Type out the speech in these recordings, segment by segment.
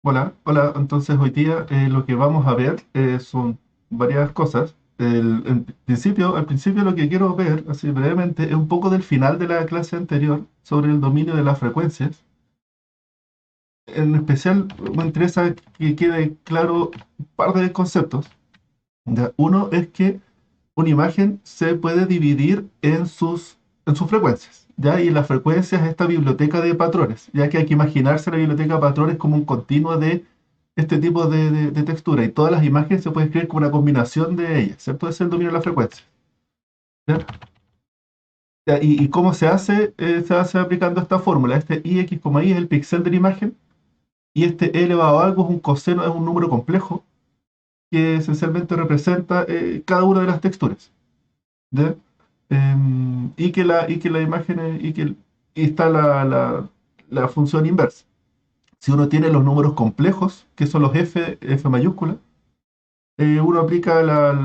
Hola, hola. Entonces hoy día lo que vamos a ver son varias cosas. Al principio lo que quiero ver, así brevemente, es un poco del final de la clase anterior sobre el dominio de las frecuencias. En especial me interesa que quede claro un par de conceptos. ¿Ya? Uno es que una imagen se puede dividir en sus frecuencias, ¿ya? Y las frecuencias es esta biblioteca de patrones, ya que hay que imaginarse la biblioteca de patrones como un continuo de este tipo de textura, y todas las imágenes se pueden escribir como una combinación de ellas, ¿cierto? Ese es el dominio de la frecuencia, ¿ya? Ya, ¿y cómo se hace? Se hace aplicando esta fórmula. Este I, X, Y es el píxel de la imagen, y este E elevado a algo es un coseno, es un número complejo que esencialmente representa cada una de las texturas. ¿Ya? Y que la imagen y está la función inversa. Si uno tiene los números complejos, que son los F mayúscula, uno aplica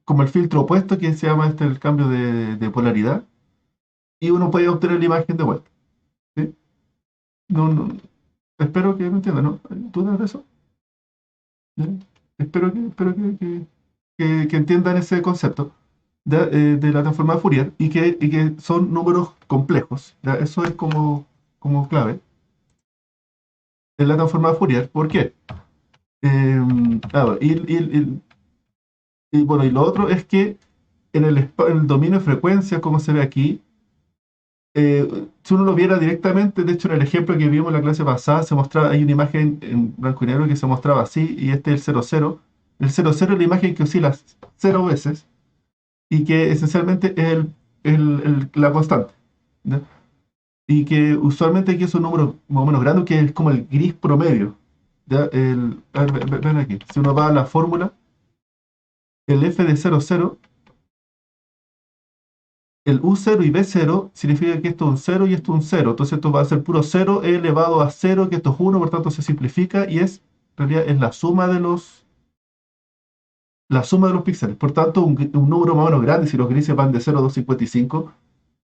como el filtro opuesto, que se llama el cambio de polaridad, y uno puede obtener la imagen de vuelta. ¿Sí? Espero que me entiendan, ¿no? ¿Dudas de eso? ¿Ya? Espero que entiendan ese concepto de la transformada de Fourier y que son números complejos. ¿Ya? Eso es como clave en la transformada de Fourier. ¿Por qué? Bueno, y lo otro es que en el dominio de frecuencia, como se ve aquí, si uno lo viera directamente, de hecho en el ejemplo que vimos en la clase pasada, se mostraba, hay una imagen en blanco y negro que se mostraba así, y este es el 00. El 00 es la imagen que oscila 0 veces y que esencialmente es la constante, ¿no? Y que usualmente aquí es un número más o menos grande, que es como el gris promedio. ¿Ya? A ver, ven aquí. Si uno va a la fórmula, el f de 00, el u0 y b0 significa que esto es un 0 y esto es un 0. Entonces esto va a ser puro 0 e elevado a 0, que esto es 1, por tanto se simplifica y en realidad es la suma de los píxeles. Por tanto, un número más o menos grande, si los grises van de 0 a 255,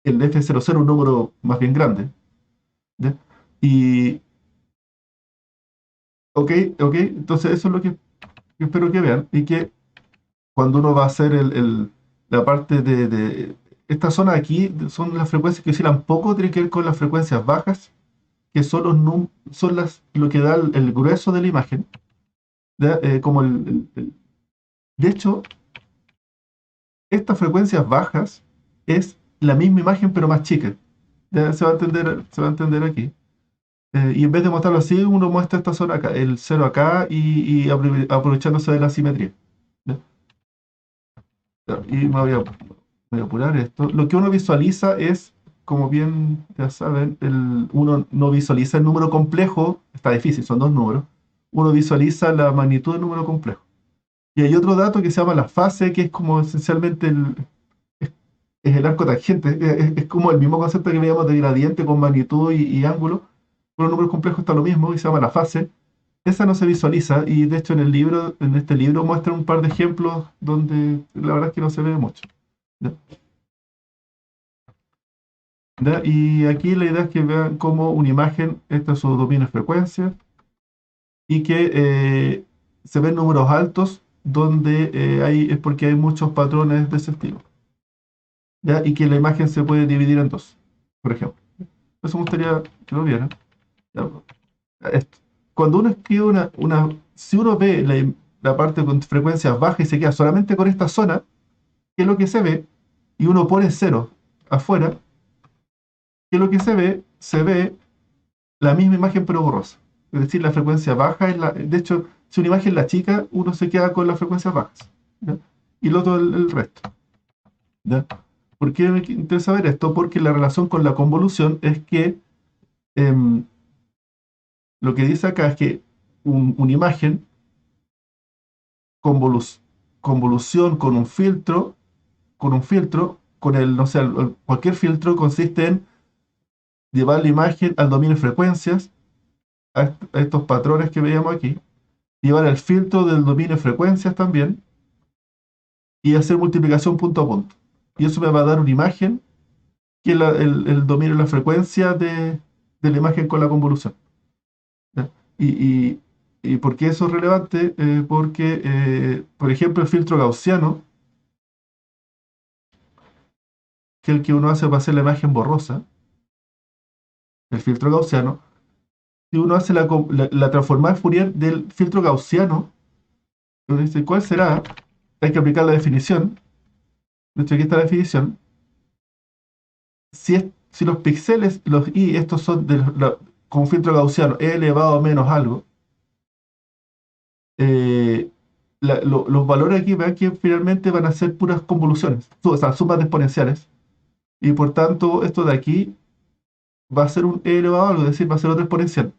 el f00 es un número más bien grande. ¿Ya? Y, ok, ok, entonces eso es lo que espero que vean. Y que cuando uno va a hacer la parte esta zona aquí, son las frecuencias que oscilan poco, tiene que ver con las frecuencias bajas, que son, lo que da el grueso de la imagen. ¿Ya? De hecho, estas frecuencias bajas es la misma imagen pero más chica. ¿Ya? Se va a entender aquí. Y en vez de mostrarlo así, uno muestra esta zona acá, el cero acá y aprovechándose de la simetría. ¿Ya? Y me voy a apurar esto. Lo que uno visualiza es, como bien ya saben, uno no visualiza el número complejo, está difícil, son dos números. Uno visualiza la magnitud del número complejo. Y hay otro dato que se llama la fase, que es como esencialmente es el arco tangente. Es como el mismo concepto que veíamos de gradiente con magnitud y ángulo. Con los números complejos está lo mismo y se llama la fase. Esa no se visualiza y de hecho en este libro muestra un par de ejemplos donde la verdad es que no se ve mucho. ¿Ya? ¿Ya? Y aquí la idea es que vean cómo una imagen, esta es su dominio de frecuencia, y que se ven números altos donde es porque hay muchos patrones de ese estilo. ¿Ya? Y que la imagen se puede dividir en dos, por ejemplo. Eso me gustaría que lo vieran. ¿Ya? Esto. Cuando uno escribe si uno ve la parte con frecuencias bajas y se queda solamente con esta zona, ¿qué es lo que se ve? Y uno pone cero afuera, ¿qué es lo que se ve? Se ve la misma imagen pero borrosa. Es decir, la frecuencia baja de hecho, si una imagen la chica, uno se queda con las frecuencias bajas. ¿Ya? Y lo otro el resto. ¿Ya? ¿Por qué me interesa ver esto? Porque la relación con la convolución es que em, lo que dice acá es que una imagen, convolu- convolución con el, no sé, cualquier filtro consiste en llevar la imagen al dominio de frecuencias, a estos patrones que veíamos aquí, llevar el filtro del dominio de frecuencias también y hacer multiplicación punto a punto. Y eso me va a dar una imagen que es el dominio de la frecuencia de la imagen con la convolución. ¿Ya? ¿Y por qué eso es relevante? Porque, por ejemplo, el filtro gaussiano, que es el que uno hace para hacer la imagen borrosa, el filtro gaussiano, si uno hace la transformada de Fourier del filtro gaussiano, uno dice, ¿cuál será? Hay que aplicar la definición. De hecho, aquí está la definición. Si los píxeles, los i, estos son con filtro gaussiano, e elevado a menos algo, eh, los valores aquí vean que finalmente van a ser puras convoluciones, o sea, sumas de exponenciales. Y por tanto, esto de aquí va a ser un e elevado a algo, es decir, va a ser otra exponencial.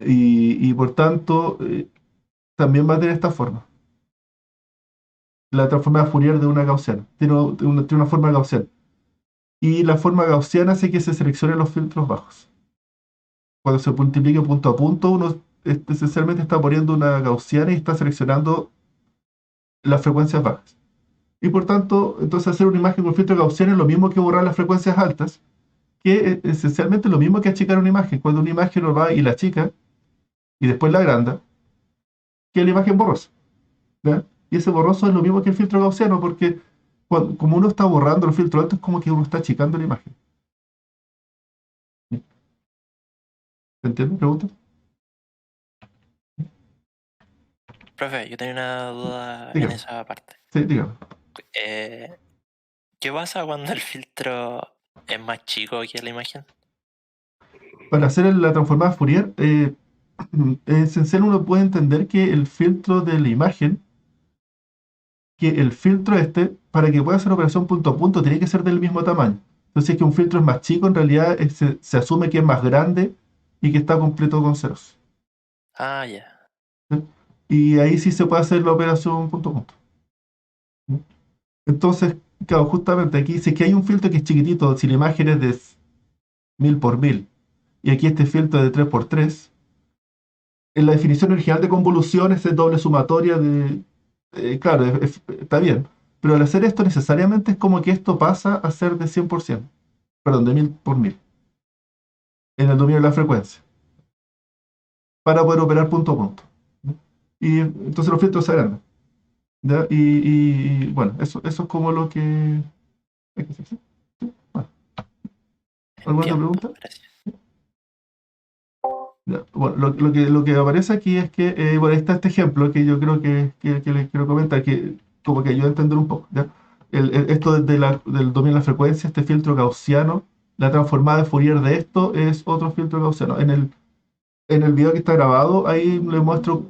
Y por tanto, también va a tener esta forma. La transformada Fourier de una gaussiana. Tiene una forma gaussiana. Y la forma gaussiana hace que se seleccionen los filtros bajos. Cuando se multiplique punto a punto, uno esencialmente está poniendo una gaussiana y está seleccionando las frecuencias bajas. Y por tanto, entonces hacer una imagen con filtro gaussiano es lo mismo que borrar las frecuencias altas, que esencialmente es lo mismo que achicar una imagen. Cuando una imagen lo va y la achica, y después la agranda, que la imagen borrosa. ¿Ya? Y ese borroso es lo mismo que el filtro gaussiano, porque como uno está borrando el filtro alto, es como que uno está achicando la imagen. ¿Se entiende? ¿Pregunta? Profe, yo tenía una duda en Dígame. esa parte. Sí, dígame. Eh, ¿Qué pasa cuando el filtro es más chico que la imagen? Para hacer la transformada Fourier, esencial uno puede entender que el filtro de la imagen, que el filtro para que pueda hacer operación punto a punto, tiene que ser del mismo tamaño. Entonces, si es que un filtro es más chico, en realidad se asume que es más grande y que está completo con ceros. Ah, ya. ¿Sí? Y ahí sí se puede hacer la operación punto a punto. ¿Sí? Entonces, claro, justamente aquí, si es que hay un filtro que es chiquitito, si la imagen es de 1000 por 1000, y aquí este filtro es de 3 por 3, en la definición original de convoluciones es doble sumatoria de... claro, está bien, pero al hacer esto necesariamente es como que esto pasa a ser de 100%, perdón, de 1000 por 1000, en el dominio de la frecuencia, para poder operar punto a punto. ¿No? Y entonces los filtros se agrandan. ¿Ya? Bueno, eso es como lo que hay que hacer. ¿Sí? ¿Sí? Bueno, ¿alguna otra Entiendo, pregunta? gracias. Ya, bueno, lo que aparece aquí es que, bueno, ahí está este ejemplo que yo creo que les quiero comentar, que como que ayuda a entender un poco, ¿ya? Esto del dominio de la frecuencia, este filtro gaussiano, la transformada de Fourier de esto es otro filtro gaussiano. En el video que está grabado, ahí les muestro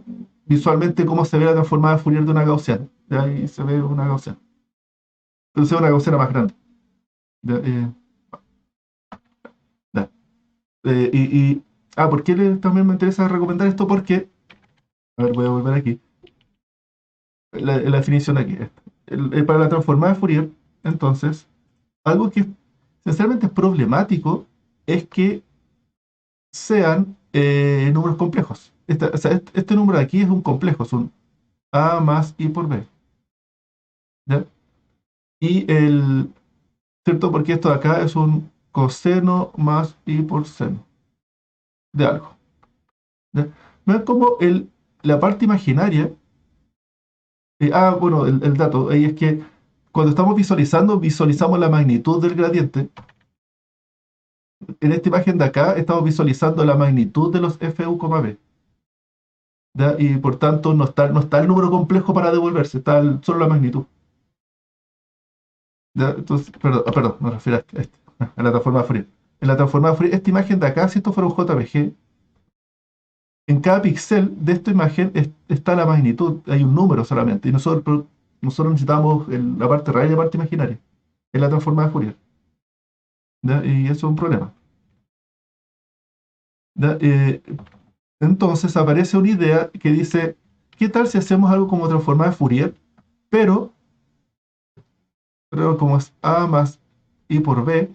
visualmente cómo se ve la transformada de Fourier de una gaussiana. ¿Ya? Ahí se ve una gaussiana. Entonces es una gaussiana más grande. ¿Ya? Ya. ¿Por qué también me interesa recomendar esto? Porque, a ver, voy a volver aquí. La definición aquí. Para la transformada de Fourier, entonces, algo que esencialmente es problemático es que sean números complejos. O sea, este número de aquí es un complejo, es un A más I por B. ¿Ya? Y ¿cierto? Porque esto de acá es un coseno más I por seno de algo. ¿Ya? Vean cómo la parte imaginaria, bueno, el dato ahí es que cuando estamos visualizando, visualizamos la magnitud del gradiente. En esta imagen de acá estamos visualizando la magnitud de los FU, B. ¿Ya? Y por tanto no está el número complejo para devolverse, está solo la magnitud. ¿Ya? Entonces, perdón, me refiero a la transformada Fourier. En la transformada Fourier, esta imagen de acá, si esto fuera un JPG, en cada píxel de esta imagen está la magnitud, hay un número solamente, y nosotros necesitamos la parte real y la parte imaginaria, en la transformada Fourier. ¿Ya? Y eso es un problema. ¿Ya? Entonces aparece una idea que dice, ¿qué tal si hacemos algo como transformada de Fourier, pero, como es A más I por B,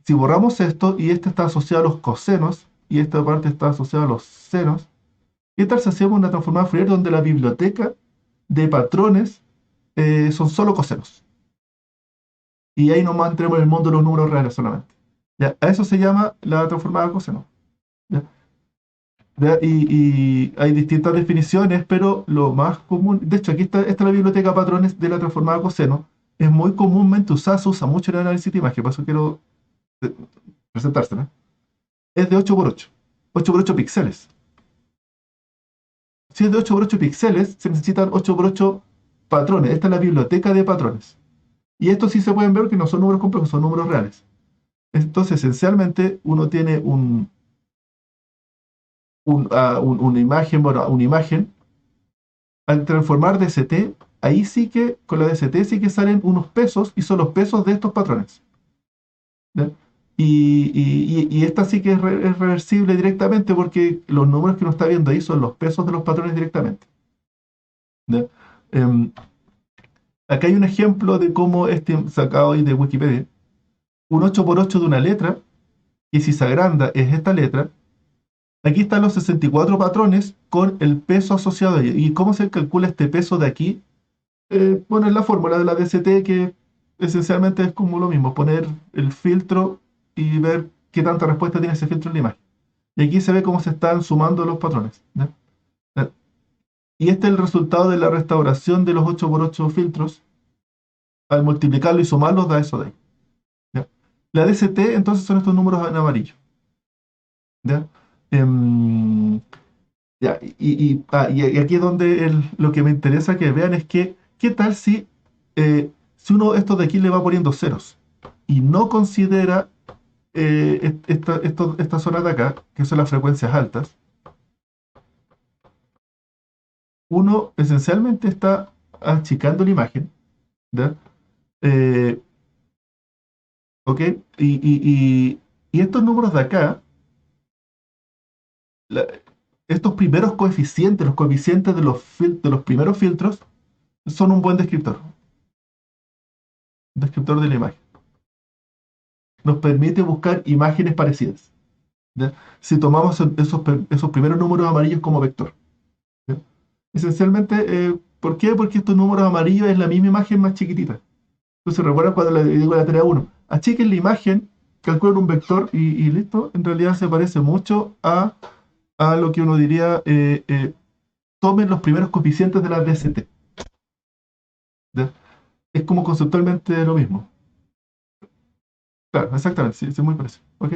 si borramos esto y este está asociado a los cosenos y esta parte está asociada a los senos, ¿qué tal si hacemos una transformada de Fourier donde la biblioteca de patrones son solo cosenos? Y ahí nomás entremos en el mundo de los números reales solamente. ¿Ya? A eso se llama la transformada de coseno. ¿Ya? ¿Ya? Y hay distintas definiciones, pero lo más común, de hecho, aquí está, esta es la biblioteca de patrones de la transformada coseno, es muy comúnmente usada, se usa mucho en el análisis de imagen, por eso quiero eh, presentársela. Es de 8 por 8, 8 por 8 píxeles. Si es de 8 por 8 píxeles, se necesitan 8 por 8 patrones. Esta es la biblioteca de patrones. Y estos sí se pueden ver que no son números complejos, son números reales. Entonces, esencialmente, uno tiene una imagen, bueno, una imagen. Al transformar DCT, ahí sí que, con la DCT sí que salen unos pesos y son los pesos de estos patrones. ¿Ya? Y esta sí que es reversible directamente porque los números que uno está viendo ahí son los pesos de los patrones directamente. ¿Ya? Em, Acá hay un ejemplo de cómo este sacado ahí de Wikipedia. Un 8 por 8 de una letra, y si se agranda es esta letra. Aquí están los 64 patrones con el peso asociado a ellos. ¿Y cómo se calcula este peso de aquí? Bueno, es la fórmula de la DCT que esencialmente es como lo mismo, poner el filtro y ver qué tanta respuesta tiene ese filtro en la imagen. Y aquí se ve cómo se están sumando los patrones. ¿Ya? ¿Ya? Y este es el resultado de la restauración de los 8 por 8 filtros. Al multiplicarlo y sumarlos da eso de ahí. ¿Ya? La DCT entonces son estos números en amarillo. ¿Ya? Em, ya, y aquí es donde lo que me interesa que vean es que, ¿qué tal si uno estos de aquí le va poniendo ceros y no considera esta zona de acá, que son las frecuencias altas? Uno esencialmente está achicando la imagen, ¿ya? Eh, ¿Ok? Y estos números de acá, la- estos primeros coeficientes, los coeficientes de los primeros filtros, son un buen descriptor de la imagen. Nos permite buscar imágenes parecidas, ¿ya? Si tomamos esos primeros números amarillos como vector. ¿Ya? Esencialmente, ¿por qué? Porque estos números amarillos es la misma imagen más chiquitita. Entonces, recuerda cuando le digo a la tarea 1, achiquen la imagen, calculen un vector y listo. En realidad se parece mucho a lo que uno diría, tomen los primeros coeficientes de la DCT. ¿Ya? Es como conceptualmente lo mismo. Claro, exactamente, sí, sí, muy parecido. ¿Ok?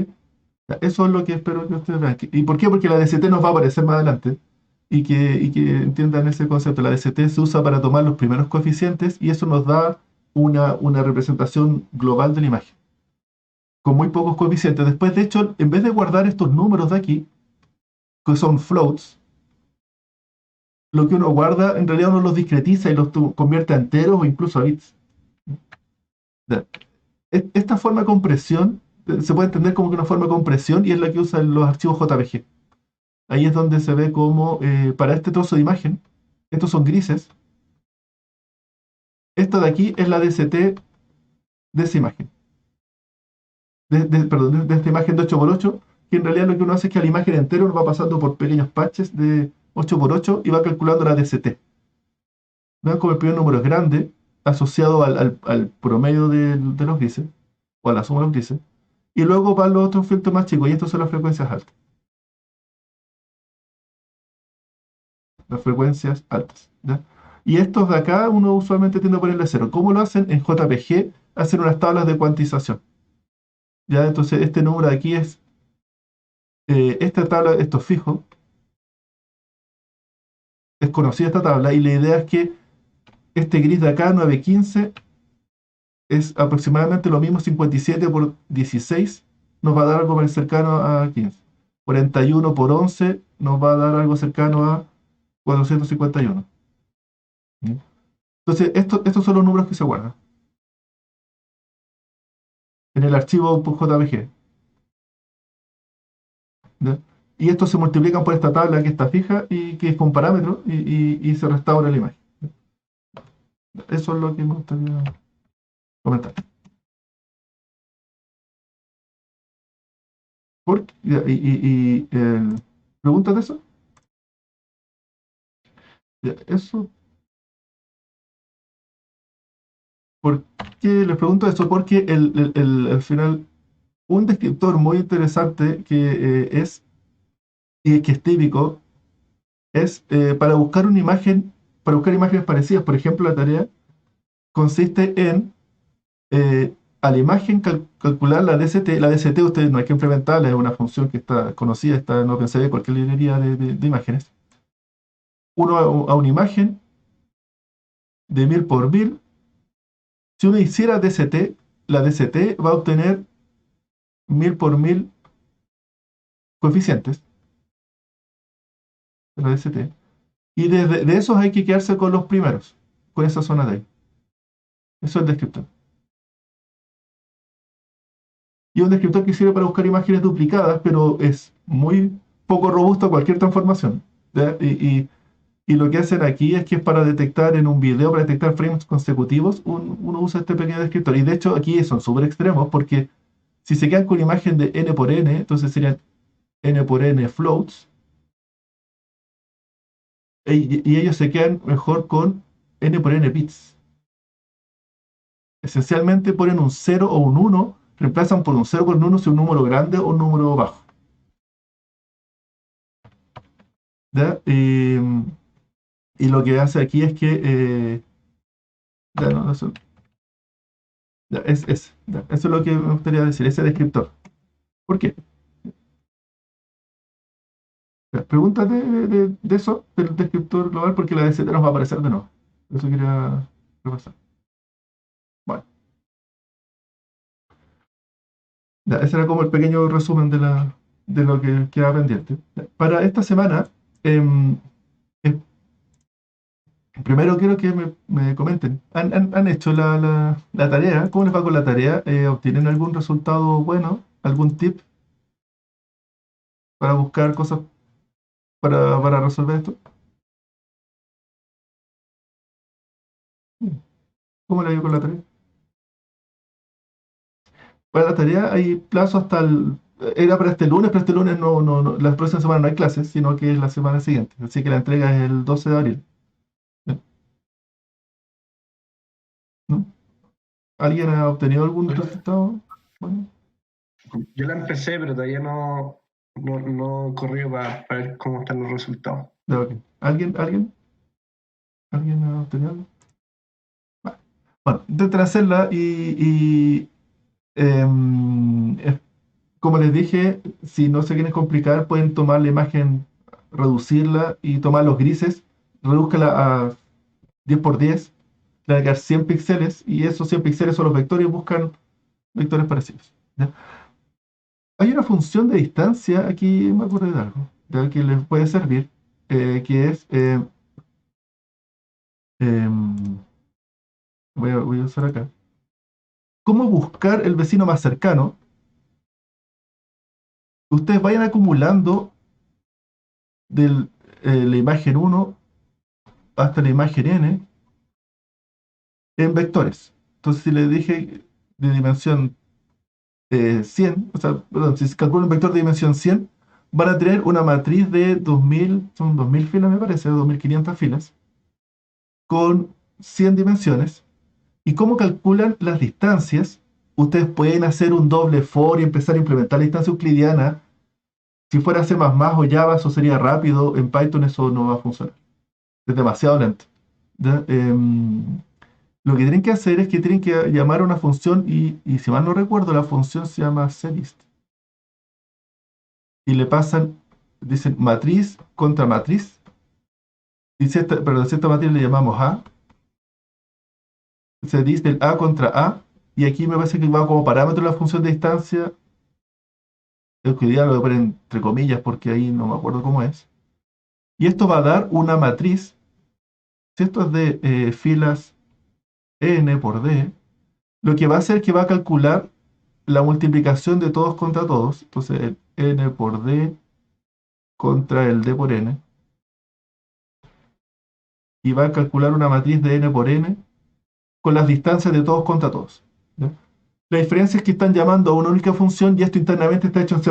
Ya, eso es lo que espero que ustedes vean. ¿Y por qué? Porque la DCT nos va a aparecer más adelante y que entiendan ese concepto. La DCT se usa para tomar los primeros coeficientes y eso nos da una representación global de la imagen, con muy pocos coeficientes. Después, de hecho, en vez de guardar estos números de aquí, que son floats, lo que uno guarda, en realidad uno los discretiza y los convierte a enteros o incluso a bits. Ya. Esta forma de compresión se puede entender como que una forma de compresión y es la que usan los archivos JPG. Ahí es donde se ve como para este trozo de imagen, estos son grises, esta de aquí es la DCT de esa imagen, perdón, de esta imagen de 8 por 8, que en realidad lo que uno hace es que a la imagen entera uno va pasando por pequeños patches de 8 por 8 y va calculando la DCT. Vean como el primer número es grande, asociado al promedio de los grises, o a la suma de los grises, y luego van los otros filtros más chicos, y estos son las frecuencias altas. ¿Ya? Y estos de acá uno usualmente tiende a ponerle cero. ¿Cómo lo hacen? En JPG hacen unas tablas de cuantización. ¿Ya? Entonces este número de aquí es, esta tabla, esto es fijo, es conocida esta tabla, y la idea es que este gris de acá, 915, es aproximadamente lo mismo, 57 por 16, nos va a dar algo más cercano a 15. 41 por 11 nos va a dar algo cercano a 451. ¿Ya? Entonces, estos son los números que se guardan en el archivo .jpg. ¿Ya? Y estos se multiplican por esta tabla que está fija y que es con parámetros y se restaura la imagen. Eso es lo que me gustaría comentar. ¿Preguntas de eso? Ya, eso, ¿por qué les pregunto eso? Porque al final, un descriptor muy interesante que es y que es típico, es para buscar una imagen, para buscar imágenes parecidas. Por ejemplo, la tarea consiste en a la imagen calcular la DCT. La DCT ustedes no hay que implementarla, es una función que está conocida, está en OpenCV, cualquier librería de imágenes. Uno a una imagen de 1000 por 1000. Si uno hiciera DCT, la DCT va a obtener 1000 por 1000 coeficientes de la DCT. Y de esos hay que quedarse con los primeros, con esa zona de ahí. Eso es el descriptor. Y un descriptor que sirve para buscar imágenes duplicadas, pero es muy poco robusto a cualquier transformación. ¿Ya? Y lo que hacen aquí es que es para detectar en un video, para detectar frames consecutivos, uno usa este pequeño descriptor. Y de hecho aquí son súper extremos porque si se quedan con imagen de n por n, entonces serían n por n floats, y ellos se quedan mejor con n por n bits. Esencialmente ponen un 0 o un 1, reemplazan por un 0 por un 1 si un número grande o un número bajo. ¿Ya? Y lo que hace aquí es que ya, no, eso, ya, ya, eso es lo que me gustaría decir, ese descriptor. ¿Por qué? Pregúntate de eso, del descriptor global, porque la DCT nos va a aparecer de nuevo. Eso quería repasar. Bueno, ya, ese era como el pequeño resumen de lo que queda pendiente. Ya, para esta semana, em, eh, primero quiero que me comenten. ¿Han hecho la tarea? ¿Cómo les va con la tarea? ¿Obtienen algún resultado bueno? ¿Algún tip para buscar cosas para resolver esto? ¿Cómo le ha ido con la tarea? Para la tarea hay plazo hasta el... Era para este lunes, pero este lunes la próxima semana no hay clases, sino que es la semana siguiente. Así que la entrega es el 12 de abril. ¿No? ¿Alguien ha obtenido algún resultado? Bueno, Yo la empecé, pero todavía no he corrido para ver cómo están los resultados. ya, ok. ¿Alguien ha obtenido algo? Vale. Bueno, intenten hacerla como les dije, si no se quieren complicar, pueden tomar la imagen, reducirla y tomar los grises, redúzcala a 10 por 10, le van a quedar 100 píxeles y esos 100 píxeles son los vectores y buscan vectores parecidos. ¿Ya? Hay una función de distancia, aquí me acuerdo de algo, ¿ya? Que les puede servir, que es, em, voy a usar acá, cómo buscar el vecino más cercano. Ustedes vayan acumulando de la imagen 1 hasta la imagen n en vectores. Entonces, si les dije de dimensión 100, o sea, perdón, si se calcula un vector de dimensión 100, van a tener una matriz de 2000, son 2000 filas me parece, 2500 filas, con 100 dimensiones. ¿Y cómo calculan las distancias? Ustedes pueden hacer un doble for y empezar a implementar la distancia euclidiana. Si fuera C++ o Java, eso sería rápido. En Python eso no va a funcionar. Es demasiado lento. ¿Ya? Lo que tienen que hacer es que tienen que llamar a una función y si mal no recuerdo, la función se llama selist. Y le pasan, dicen matriz contra matriz. Y si esta matriz le llamamos A, se dice el A contra A. Y aquí me parece que va como parámetro la función de distancia. Euclidiano lo voy a poner entre comillas porque ahí no me acuerdo cómo es. Y esto va a dar una matriz. Si esto es de filas n por d, lo que va a hacer es que va a calcular la multiplicación de todos contra todos. Entonces, el n por d contra el d por n. Y va a calcular una matriz de n por n con las distancias de todos contra todos. ¿Ya? La diferencia es que están llamando a una única función y esto internamente está hecho en C++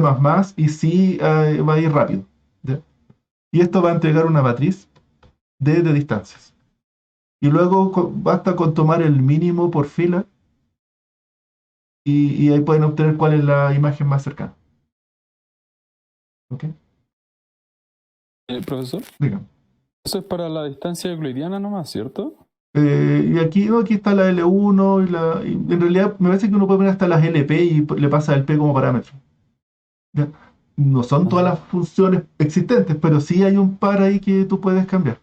y sí va a ir rápido. ¿Ya? Y esto va a entregar una matriz de distancias. Y luego basta con tomar el mínimo por fila y ahí pueden obtener cuál es la imagen más cercana. ¿Ok? Profesor, Dígame. eso es para la distancia euclidiana nomás, ¿cierto? Y aquí, no, aquí está la L1 y en realidad me parece que uno puede poner hasta las LP y le pasa el P como parámetro. ¿Ya? No son todas las Ah, funciones existentes, pero sí hay un par ahí que tú puedes cambiar.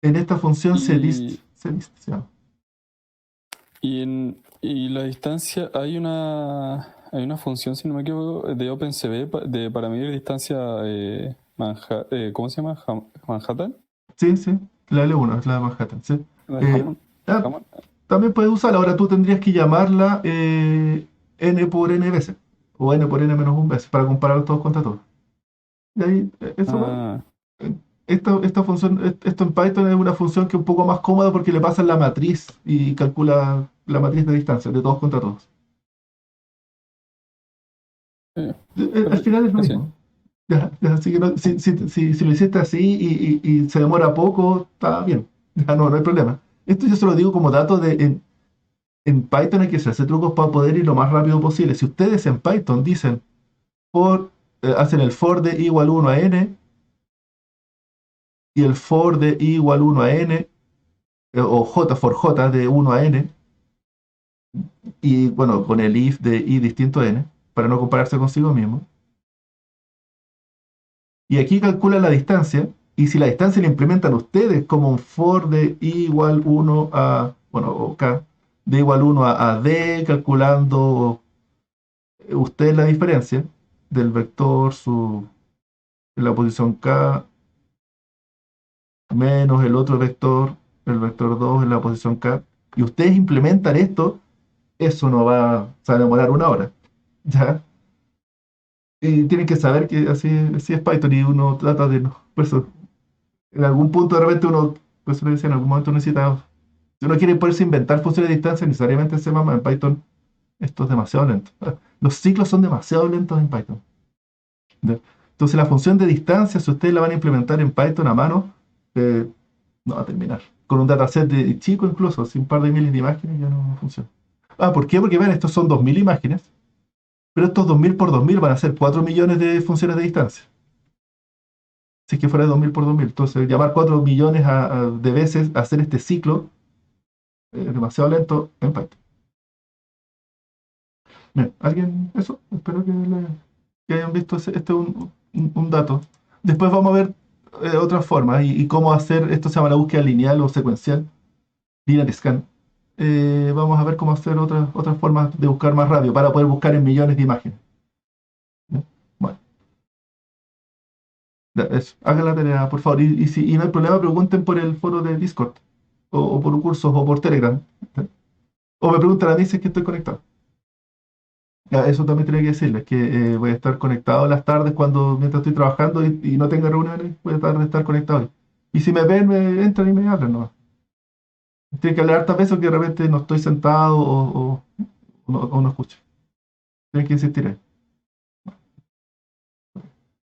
En esta función y, sedist se llama. y la distancia, hay una función, si no me equivoco, de OpenCV para medir distancia ¿cómo se llama? Manhattan. Sí, sí, la L1 es la de Manhattan. Sí. La Eh, Hammond. ah, Hammond. también puedes usarla, ahora tú tendrías que llamarla n por n veces, o n por n menos un veces, para comparar todos contra todos. Y ahí, Ah, esta función, esto en Python es una función que es un poco más cómoda porque le pasas la matriz y calcula la matriz de distancia de todos contra todos. eh, Al pero final es lo así. mismo. Ya, ya, así que si lo hiciste así y se demora poco, está bien. Ya no hay problema. Esto yo se lo digo como dato en Python hay que hacerse trucos para poder ir lo más rápido posible. Si ustedes en Python dicen hacen el for de i igual 1 a n y el for de i igual 1 a n, o j for j de 1 a n, y bueno, con el if de i distinto a n, para no compararse consigo mismo. Y aquí calcula la distancia, y si la distancia la implementan ustedes como un for de i igual 1 a, bueno, o k, de igual 1 a d, calculando ustedes la diferencia del vector en la posición k, menos el otro vector, el vector 2 en la posición k, y ustedes implementan esto, eso no va, se va a demorar una hora. ¿Ya? Y tienen que saber que así es Python y uno trata de no. Por eso, en algún punto de repente uno, por eso le decía, en algún momento necesita, si uno quiere poderse inventar funciones de distancia, necesariamente se mama en Python, esto es demasiado lento. Los ciclos son demasiado lentos en Python. ¿Ya? Entonces la función de distancia, si ustedes la van a implementar en Python a mano, eh, no va a terminar. Con un dataset de chico incluso, sin un par de miles de imágenes ya no funciona. ¿Por qué? Porque vean, estos son 2000 imágenes, pero estos 2000 por 2000 van a ser 4 millones de funciones de distancia. Si es que fuera de 2000 por 2000. Entonces, llamar 4 millones de veces a hacer este ciclo es demasiado lento en Python. Bien, ¿alguien? Eso, espero que hayan visto este es un dato. Después vamos a ver otras formas y cómo hacer, esto se llama la búsqueda lineal o secuencial, linear scan. Vamos a ver cómo hacer otras formas de buscar más rápido para poder buscar en millones de imágenes. ¿Ya? Bueno, ya, eso. Hagan la tarea, por favor. Y no hay problema, pregunten por el foro de Discord o por cursos o por Telegram. ¿Ya? O me preguntan a mí si es que estoy conectado. Ya, eso también tenía que decirles, que voy a estar conectado las tardes mientras estoy trabajando y no tenga reuniones, voy a estar conectado ahí. Y si me ven, me entran y me hablan, ¿no? Tienen que hablar hartas veces que de repente no estoy sentado o no escucho. Tienen que insistir ahí.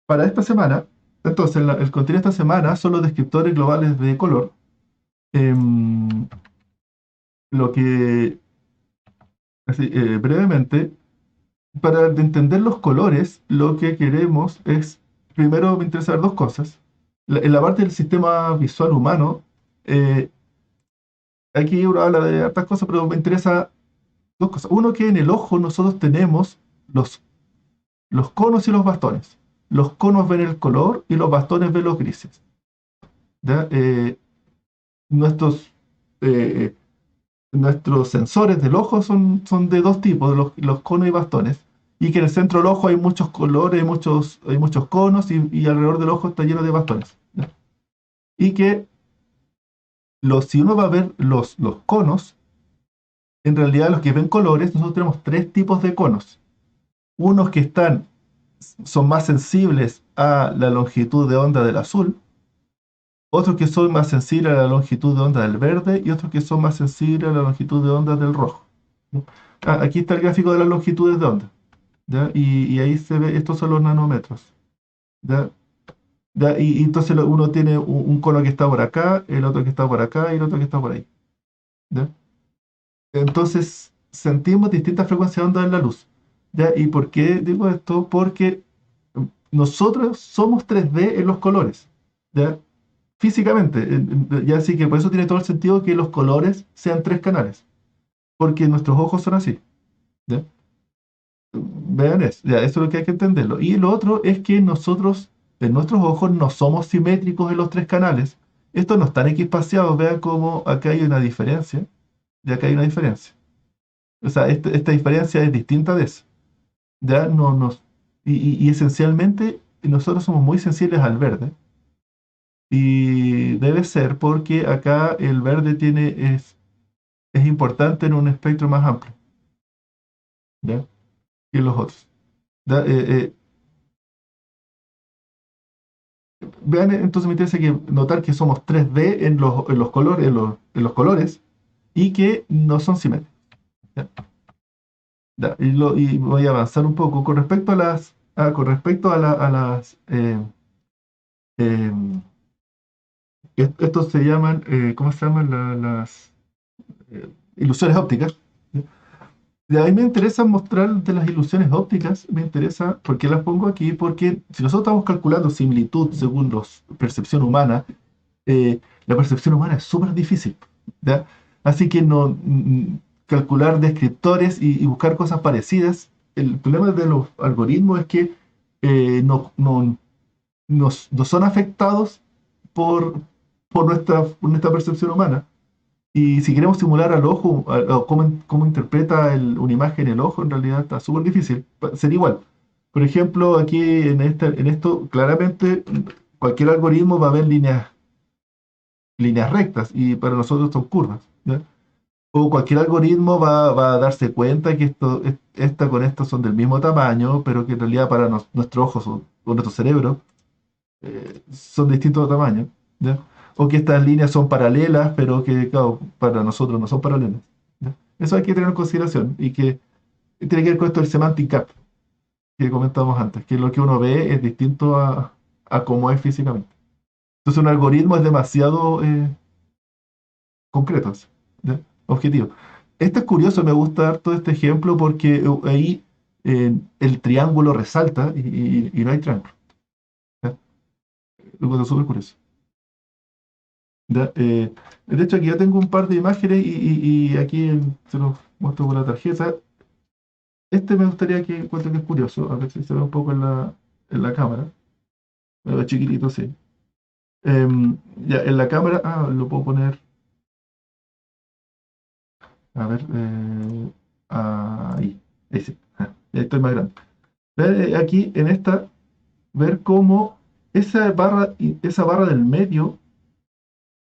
Para esta semana, entonces, el contenido de esta semana son los descriptores globales de color. Em, lo que, así, brevemente, para entender los colores, lo que queremos es, primero me interesa ver dos cosas. En la parte del sistema visual humano, eh, aquí uno habla de hartas cosas, pero me interesa dos cosas. Uno, que en el ojo nosotros tenemos los conos y los bastones. Los conos ven el color y los bastones ven los grises. ¿Ya? Nuestros, eh, nuestros sensores del ojo son de dos tipos, los conos y bastones. Y que en el centro del ojo hay muchos colores, hay muchos conos y alrededor del ojo está lleno de bastones. ¿Ya? Y que si uno va a ver los conos, en realidad los que ven colores, nosotros tenemos tres tipos de conos. Unos que son más sensibles a la longitud de onda del azul, otros que son más sensibles a la longitud de onda del verde y otros que son más sensibles a la longitud de onda del rojo. ¿No? Aquí está el gráfico de las longitudes de onda. ¿Ya? Y ahí se ve, estos son los nanómetros. ¿Ya? ¿Ya? Y entonces uno tiene un cono que está por acá, el otro que está por acá y el otro que está por ahí. ¿Ya? Entonces sentimos distintas frecuencias de onda en la luz. ¿Ya? ¿Y por qué digo esto? Porque nosotros somos 3D en los colores, ¿ya? Físicamente, ya así que por eso tiene todo el sentido que los colores sean 3 canales, porque nuestros ojos son así, ¿ya? Vean eso, ya, eso es lo que hay que entenderlo. Y lo otro es que nosotros, en nuestros ojos, no somos simétricos en los 3 canales. Estos no están equipaciados, vean cómo acá hay una diferencia, y acá hay una diferencia. O sea, esta diferencia es distinta de eso. Ya no nos, y esencialmente nosotros somos muy sensibles al verde. Y debe ser porque acá el verde es importante en un espectro más amplio, ¿ya? Que los otros. ¿Ya? Vean, entonces me interesa notar que somos 3D en los colores, en los colores y que no son simétricos. ¿Ya? ¿Ya? Y voy a avanzar un poco con respecto a las em, estos se llaman, ¿cómo se llaman? Las ilusiones ópticas. Y a mí me interesa mostrar de las ilusiones ópticas, me interesa, ¿por qué las pongo aquí? Porque si nosotros estamos calculando similitud según la percepción humana, la percepción humana es súper difícil, ¿ya? Así que calcular descriptores y buscar cosas parecidas, el problema de los algoritmos es que no son afectados por nuestra percepción humana. Y si queremos simular al ojo, cómo interpreta una imagen el ojo, en realidad está súper difícil. Sería igual. Por ejemplo, aquí en esto, claramente, cualquier algoritmo va a ver líneas rectas, y para nosotros son curvas, ¿ya? O cualquier algoritmo va a darse cuenta que esta con esto son del mismo tamaño, pero que en realidad para nuestros ojos o nuestro cerebro son de distintos tamaños, ¿ya? O que estas líneas son paralelas, pero que, claro, para nosotros no son paralelas, ¿ya? Eso hay que tener en consideración, y que tiene que ver con esto del semantic gap que comentábamos antes, que lo que uno ve es distinto a cómo es físicamente. Entonces un algoritmo es demasiado concreto, ¿ya? Objetivo. Esto es curioso, me gusta dar todo este ejemplo porque ahí el triángulo resalta y no hay triángulo, ¿ya? Lo encuentro súper curioso. ¿Ya? De hecho, aquí ya tengo un par de imágenes y aquí se los muestro con la tarjeta. Este me gustaría que encuentre que es curioso, a ver si se ve un poco en la cámara. Me ve chiquitito, sí. Ya, en la cámara, lo puedo poner, a ver, ahí sí, ahí estoy más grande. Aquí en esta, ver cómo esa barra del medio,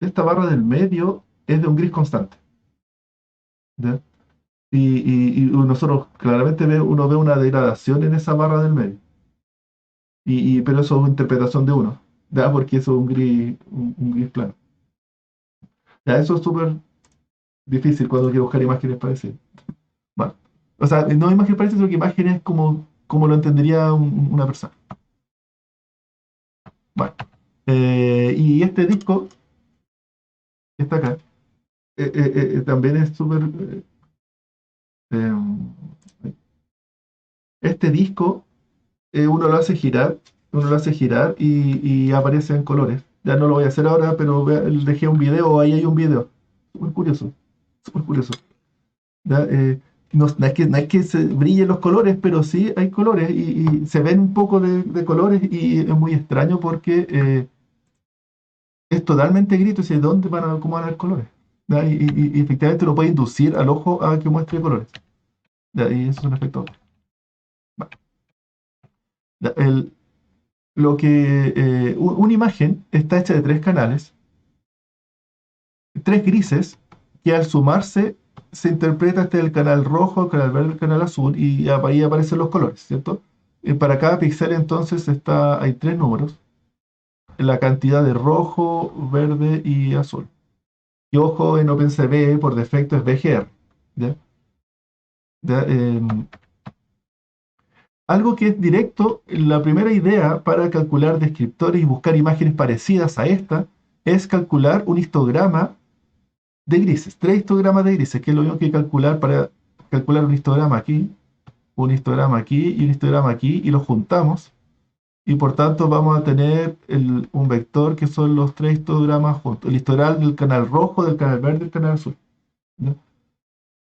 esta barra del medio es de un gris constante, ¿ya? Y nosotros claramente uno ve una degradación en esa barra del medio. Pero eso es interpretación de uno, ¿ya? Porque eso es un gris plano. Ya, eso es súper difícil cuando quiero buscar imágenes parecidas. Bueno, o sea, no imágenes parecidas, sino que imágenes como lo entendería una persona. Bueno, y este disco que está acá, también es súper... este disco uno lo hace girar y aparece en colores. Ya no lo voy a hacer ahora, pero dejé un video, ahí hay un video. Súper curioso, súper curioso. ¿Ya? No es que se brillen los colores, pero sí hay colores y se ven un poco de colores, y es muy extraño porque es totalmente gris, y cómo van a ver colores. ¿Ya? Y efectivamente lo puede inducir al ojo a que muestre colores. ¿Ya? Y eso es un efecto. ¿Ya? Una imagen está hecha de 3 canales, 3 grises, que al sumarse se interpreta el canal rojo, el canal verde, el canal azul, y ahí aparecen los colores, ¿cierto? Para cada píxel entonces hay 3 números, la cantidad de rojo, verde y azul. Y ojo, en OpenCV por defecto es BGR, ¿ya? ¿Ya? Algo que es directo, la primera idea para calcular descriptores y buscar imágenes parecidas a esta es calcular un histograma de grises, 3 histogramas de grises, que es lo mismo que calcular para calcular un histograma aquí y un histograma aquí, y los juntamos y por tanto vamos a tener un vector que son los tres histogramas juntos. El histogram del canal rojo, del canal verde y del canal azul. ¿Ya?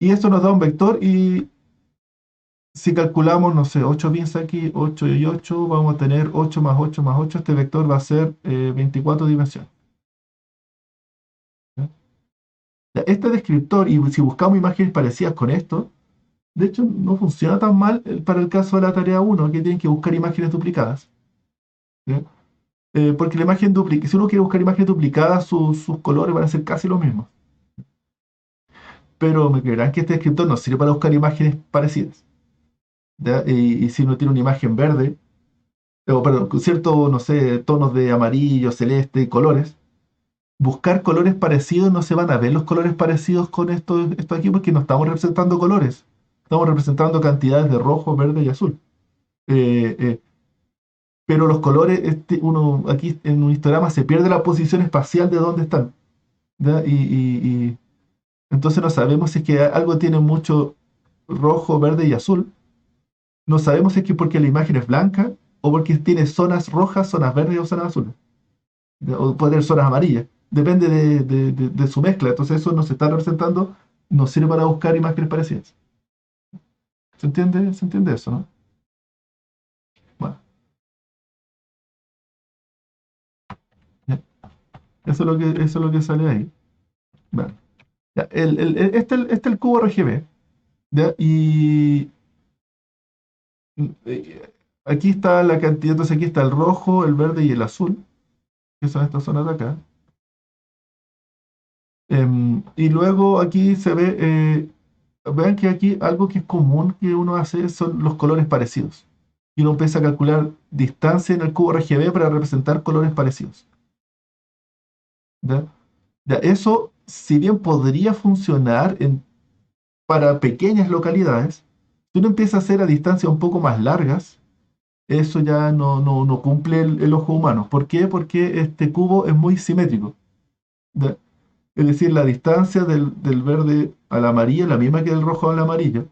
Y eso nos da un vector y si calculamos, no sé, 8 bits aquí, 8 y 8, vamos a tener 8 más 8 más 8. Este vector va a ser 24 dimensiones. ¿Ya? Ya, este descriptor, y si buscamos imágenes parecidas con esto, de hecho no funciona tan mal para el caso de la tarea 1, que tienen que buscar imágenes duplicadas. ¿Ya? Porque la imagen duplicada, si uno quiere buscar imágenes duplicadas, sus colores van a ser casi los mismos. Pero me creerán que este descriptor no sirve para buscar imágenes parecidas. ¿Ya? Y si uno tiene una imagen verde, o perdón, con ciertos, no sé, tonos de amarillo, celeste, colores, buscar colores parecidos no se van a ver los colores parecidos con esto aquí porque no estamos representando colores, estamos representando cantidades de rojo, verde y azul. Eh, eh, pero los colores, uno aquí en un histograma se pierde la posición espacial de dónde están. ¿Ya? Y entonces no sabemos si es que algo tiene mucho rojo, verde y azul. No sabemos si es que porque la imagen es blanca o porque tiene zonas rojas, zonas verdes o zonas azules. O puede tener zonas amarillas. Depende de su mezcla. Entonces eso no se está representando, nos sirve para buscar imágenes parecidas. ¿Se entiende? ¿Se entiende eso, no? Bueno, ya. Eso es lo que sale ahí. Bueno, ya. Este es el cubo RGB. ¿Ya? Y aquí está la cantidad, entonces aquí está el rojo, el verde y el azul, que son estas zonas de acá. Y luego aquí se ve, vean que aquí algo que es común que uno hace son los colores parecidos. Y uno empieza a calcular distancia en el cubo RGB para representar colores parecidos. ¿Ya? Ya, eso, si bien podría funcionar para pequeñas localidades, si uno empieza a hacer a distancias un poco más largas, eso ya no cumple el ojo humano. ¿Por qué? Porque este cubo es muy simétrico. ¿Ya? Es decir, la distancia del verde al amarillo es la misma que del rojo al amarillo.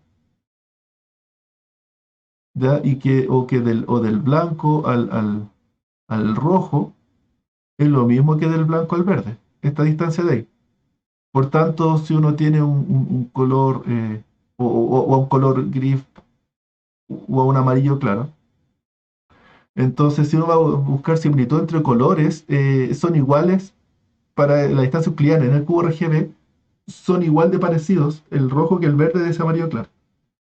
¿Ya? O del blanco al rojo es lo mismo que del blanco al verde. Esta distancia de ahí. Por tanto, si uno tiene un color o a un color gris o a un amarillo claro, entonces si uno va a buscar similitud entre colores, son iguales para la distancia euclidiana en el cubo RGB, son igual de parecidos el rojo que el verde de ese amarillo claro.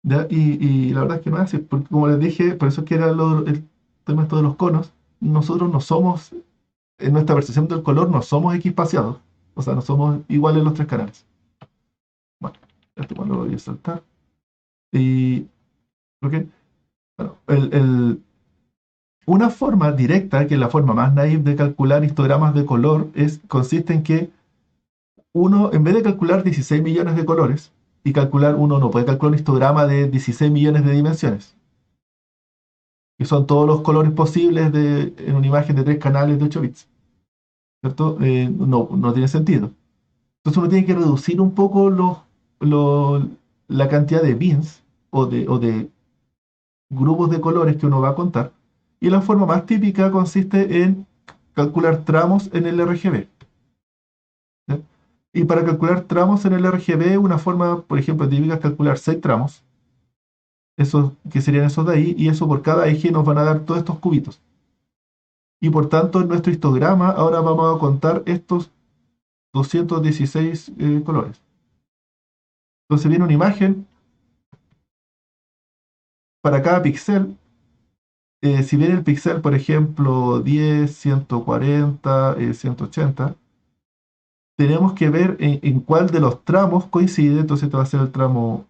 ¿Ya? Y la verdad es que no es así, porque como les dije, por eso es que era el tema esto de los conos, nosotros no somos, en nuestra percepción del color, no somos equipaciados, o sea, no somos iguales en los tres canales. Bueno, este igual lo voy a saltar. Y, ok, bueno, una forma directa, que es la forma más naive de calcular histogramas de color, consiste en que uno, en vez de calcular 16 millones de colores, y calcular, uno no puede calcular un histograma de 16 millones de dimensiones, que son todos los colores posibles en una imagen de 3 canales de 8 bits. ¿Cierto? No tiene sentido. Entonces uno tiene que reducir un poco la cantidad de bins o de grupos de colores que uno va a contar. Y la forma más típica consiste en calcular tramos en el RGB. ¿Ya? Y para calcular tramos en el RGB, una forma, por ejemplo, típica es calcular 6 tramos. Esos, que serían esos de ahí, y eso por cada eje nos van a dar todos estos cubitos. Y por tanto, en nuestro histograma, ahora vamos a contar estos 216 colores. Entonces viene una imagen para cada píxel. Si viene el píxel, por ejemplo, 10, 140, 180, tenemos que ver en cuál de los tramos coincide. Entonces este va a ser el tramo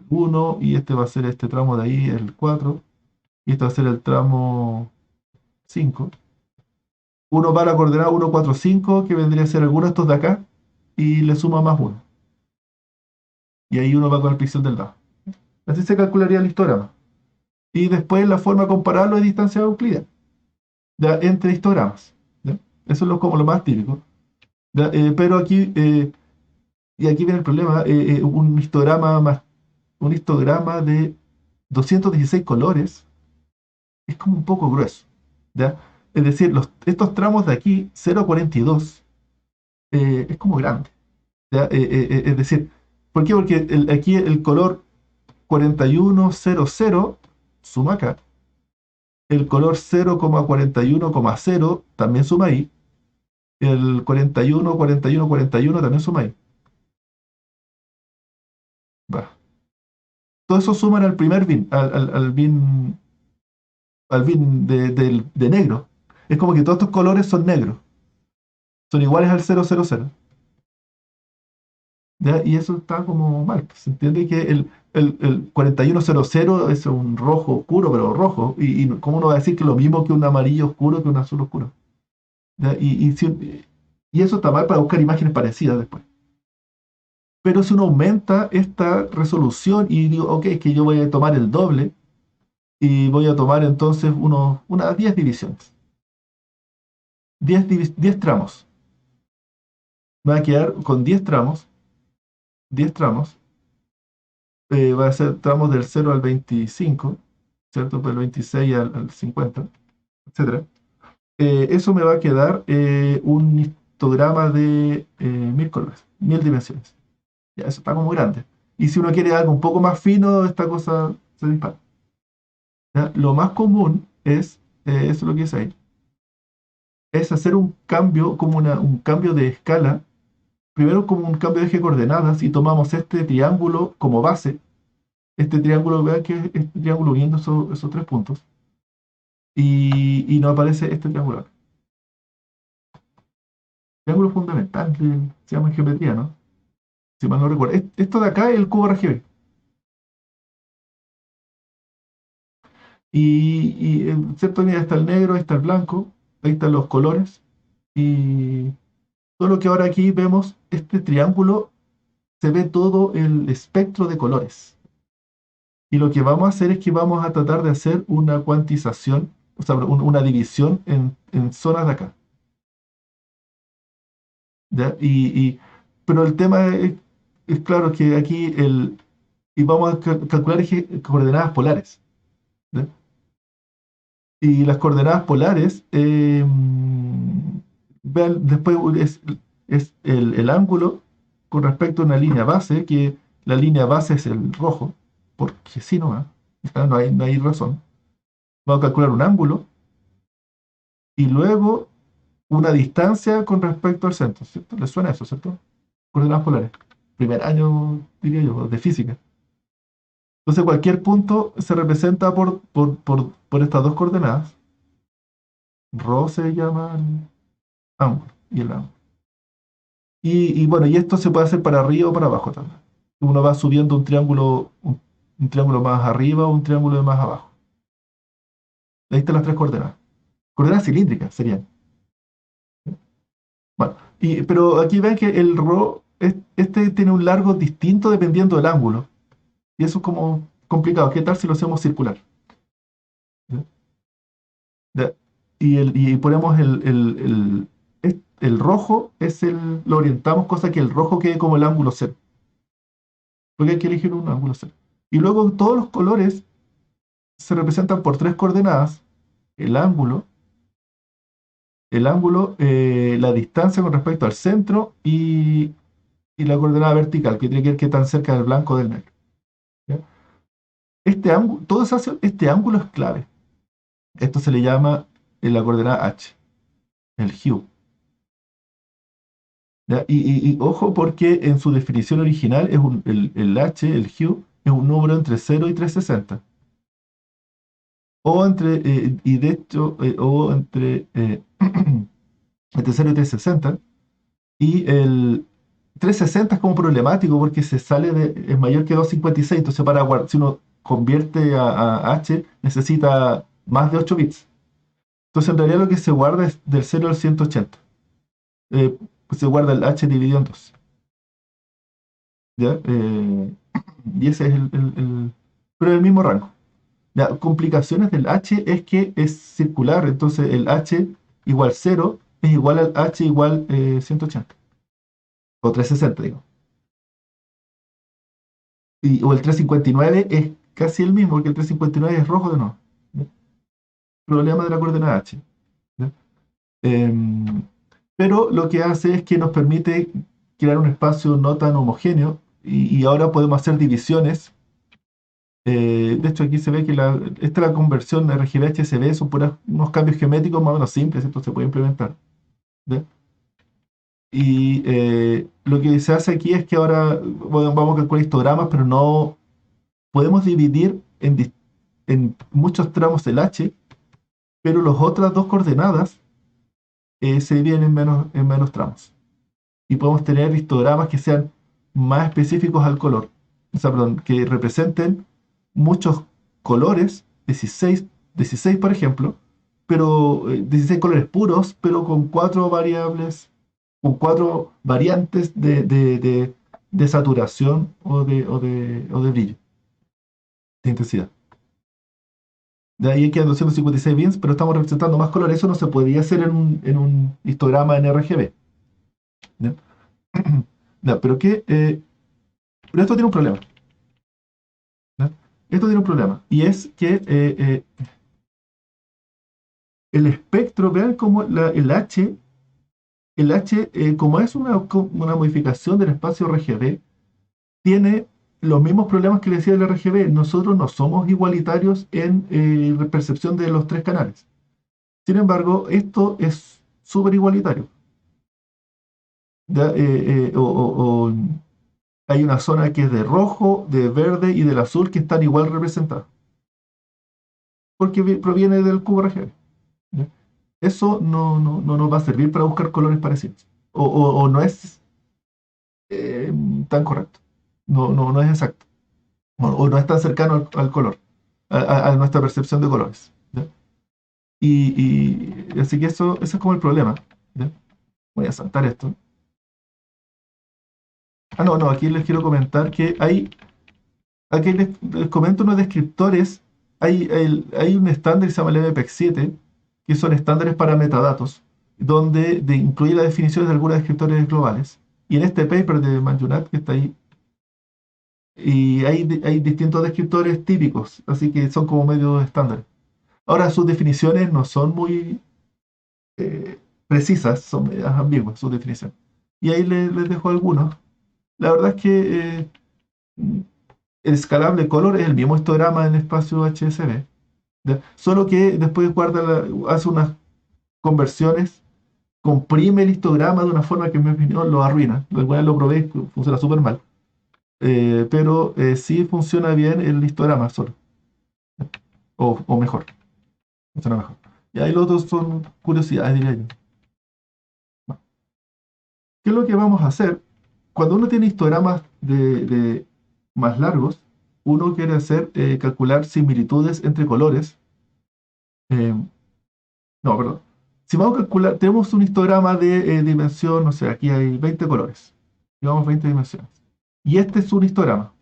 1 y este va a ser este tramo de ahí, el 4, y este va a ser el tramo 5. Uno va a la coordenada 1, 4, 5, que vendría a ser alguno de estos de acá, y le suma más 1. Y ahí uno va con el píxel del lado. Así se calcularía el histograma. Y después la forma de compararlo es distancia euclidiana, ¿ya? Entre histogramas. ¿Ya? Eso es como lo más típico. ¿Ya? Pero aquí, y aquí viene el problema, un histograma de 216 colores es como un poco grueso. ¿ya? Es decir, estos tramos de aquí, 0,42, es como grande. ¿Ya? Es decir, ¿por qué? Porque aquí el color 4100 suma acá. El color 0,41,0 también suma ahí. El 41, 41, 41 también suma ahí. Va. Todo eso suman al primer bin, al bin de negro. Es como que todos estos colores son negros. Son iguales al 000. ¿Ya? Y eso está como mal. Se entiende que el 4100 es un rojo oscuro, pero rojo. Y ¿cómo uno va a decir que lo mismo que un amarillo oscuro que un azul oscuro? ¿Ya? Y eso está mal para buscar imágenes parecidas después. Pero si uno aumenta esta resolución y digo, ok, es que yo voy a tomar el doble y voy a tomar entonces unas 10 divisiones. 10 tramos. Me va a quedar con 10 tramos. 10 tramos. Va a ser tramos del 0 al 25, ¿cierto? Del 26 al 50, etcétera. Eso me va a quedar un histograma de 1000 colores, 1000 dimensiones. Ya, eso está como grande. Y si uno quiere algo un poco más fino, esta cosa se dispara. ¿Ya? Lo más común eso es lo que dice ahí, es hacer un cambio, como un cambio de escala, primero como un cambio de eje de coordenadas y tomamos este triángulo como base, este triángulo, vean que es este triángulo uniendo esos tres puntos, y nos aparece este triángulo acá. Triángulo fundamental, se llama en geometría, ¿no? Si mal no recuerdo. Esto de acá es el cubo RGB. ¿Cierto? Ahí está el negro, ahí está el blanco, ahí están los colores. Y todo lo que ahora aquí vemos, este triángulo, se ve todo el espectro de colores. Y lo que vamos a hacer es que vamos a tratar de hacer una cuantización, o sea, una división en zonas de acá. ¿Ya? Pero el tema es claro que aquí y vamos a calcular coordenadas polares. ¿Ya? Y las coordenadas polares, vean, después es el ángulo con respecto a una línea base, que la línea base es el rojo, porque si no, no hay razón. Vamos a calcular un ángulo y luego una distancia con respecto al centro, ¿cierto? ¿Les suena eso, cierto? Coordenadas polares. Primer año, diría yo, de física. Entonces cualquier punto se representa por estas dos coordenadas. Rho se llama el ángulo y el ángulo. Y bueno, y esto se puede hacer para arriba o para abajo también. Uno va subiendo un triángulo más arriba o un triángulo más abajo. Ahí están las tres coordenadas. Coordenadas cilíndricas serían. Bueno, pero aquí ven que el Rho, este tiene un largo distinto dependiendo del ángulo. Y eso es como complicado. ¿Qué tal si lo hacemos circular? ¿Ya? ¿Ya? Y ponemos el rojo, lo orientamos, cosa que el rojo quede como el ángulo cero. Porque hay que elegir un ángulo cero. Y luego todos los colores se representan por tres coordenadas: el ángulo, la distancia con respecto al centro y la coordenada vertical, que tiene que ver qué tan cerca del blanco o del negro. ¿Ya? Este ángulo es clave. Esto se le llama la coordenada H, el hue. ¿Ya? Y ojo, porque en su definición original el H, el hue, es un número entre 0 y 360. Y de hecho, o entre 0 y 360. Y el 360 es como problemático porque es mayor que 256. Entonces, si uno convierte a H, necesita más de 8 bits. Entonces, en realidad lo que se guarda es del 0 al 180. Pues se guarda el H dividido en 2. ¿Ya? Y ese es pero en el mismo rango. Las complicaciones del H es que es circular, entonces el H igual 0 es igual al H igual 180. O 360, digo. O el 359 es casi el mismo, porque el 359 es rojo de nuevo. problema de la coordenada h. ¿Ya? Em, pero lo que hace es que nos permite crear un espacio no tan homogéneo y ahora podemos hacer divisiones. De hecho, aquí se ve que esta es la conversión RGB-HSB, son unos cambios geométricos más o menos simples, esto se puede implementar. ¿Ya? Y lo que se hace aquí es que ahora vamos a calcular histogramas, pero no podemos dividir en muchos tramos el H, pero las otras dos coordenadas se dividen en menos tramos. Y podemos tener histogramas que sean más específicos al color. O sea, perdón, que representen muchos colores, 16 por ejemplo, pero 16 colores puros, pero con 4 variantes de saturación o de brillo, de intensidad. De ahí quedan 256 bits, pero estamos representando más colores. Eso no se podía hacer en un histograma en RGB. ¿Ya? Ya, pero esto tiene un problema. ¿Ya? Esto tiene un problema. Y es que el espectro, vean cómo el H, como es una modificación del espacio RGB, tiene los mismos problemas que le decía el RGB. Nosotros no somos igualitarios en percepción de los 3 canales. Sin embargo, esto es súper igualitario. ¿Ya? Hay una zona que es de rojo, de verde y del azul que están igual representadas. Porque proviene del cubo RGB. ¿Ya? Eso no nos va a servir para buscar colores parecidos. O no es tan correcto. No es exacto. O no es tan cercano al color, a nuestra percepción de colores. ¿Ya? Y así que eso es como el problema. ¿Ya? Voy a saltar esto. No, aquí les quiero comentar que aquí les comento unos descriptores. Hay un estándar que se llama el MPEG 7, que son estándares para metadatos, donde incluye las definiciones de algunos descriptores globales. Y en este paper de Manjunat, que está ahí, y hay distintos descriptores típicos, así que son como medio estándares. Ahora, sus definiciones no son muy precisas, son medias ambiguas sus definiciones. Y ahí les dejo algunos. La verdad es que el escalable color es el mismo histograma en espacio HSV, ¿ya? Solo que después hace unas conversiones, comprime el histograma de una forma que en mi opinión lo arruina. Igual lo probé, funciona súper mal. Pero sí funciona bien el histograma solo. O mejor. Funciona mejor. Y ahí los otros son curiosidades, diría yo. Bueno, ¿qué es lo que vamos a hacer? Cuando uno tiene histogramas de más largos, uno quiere calcular similitudes entre colores. Eh, no, perdón. Si vamos a calcular, tenemos un histograma de dimensión, no sé, aquí hay 20 colores. Digamos 20 dimensiones. Y este es un histograma.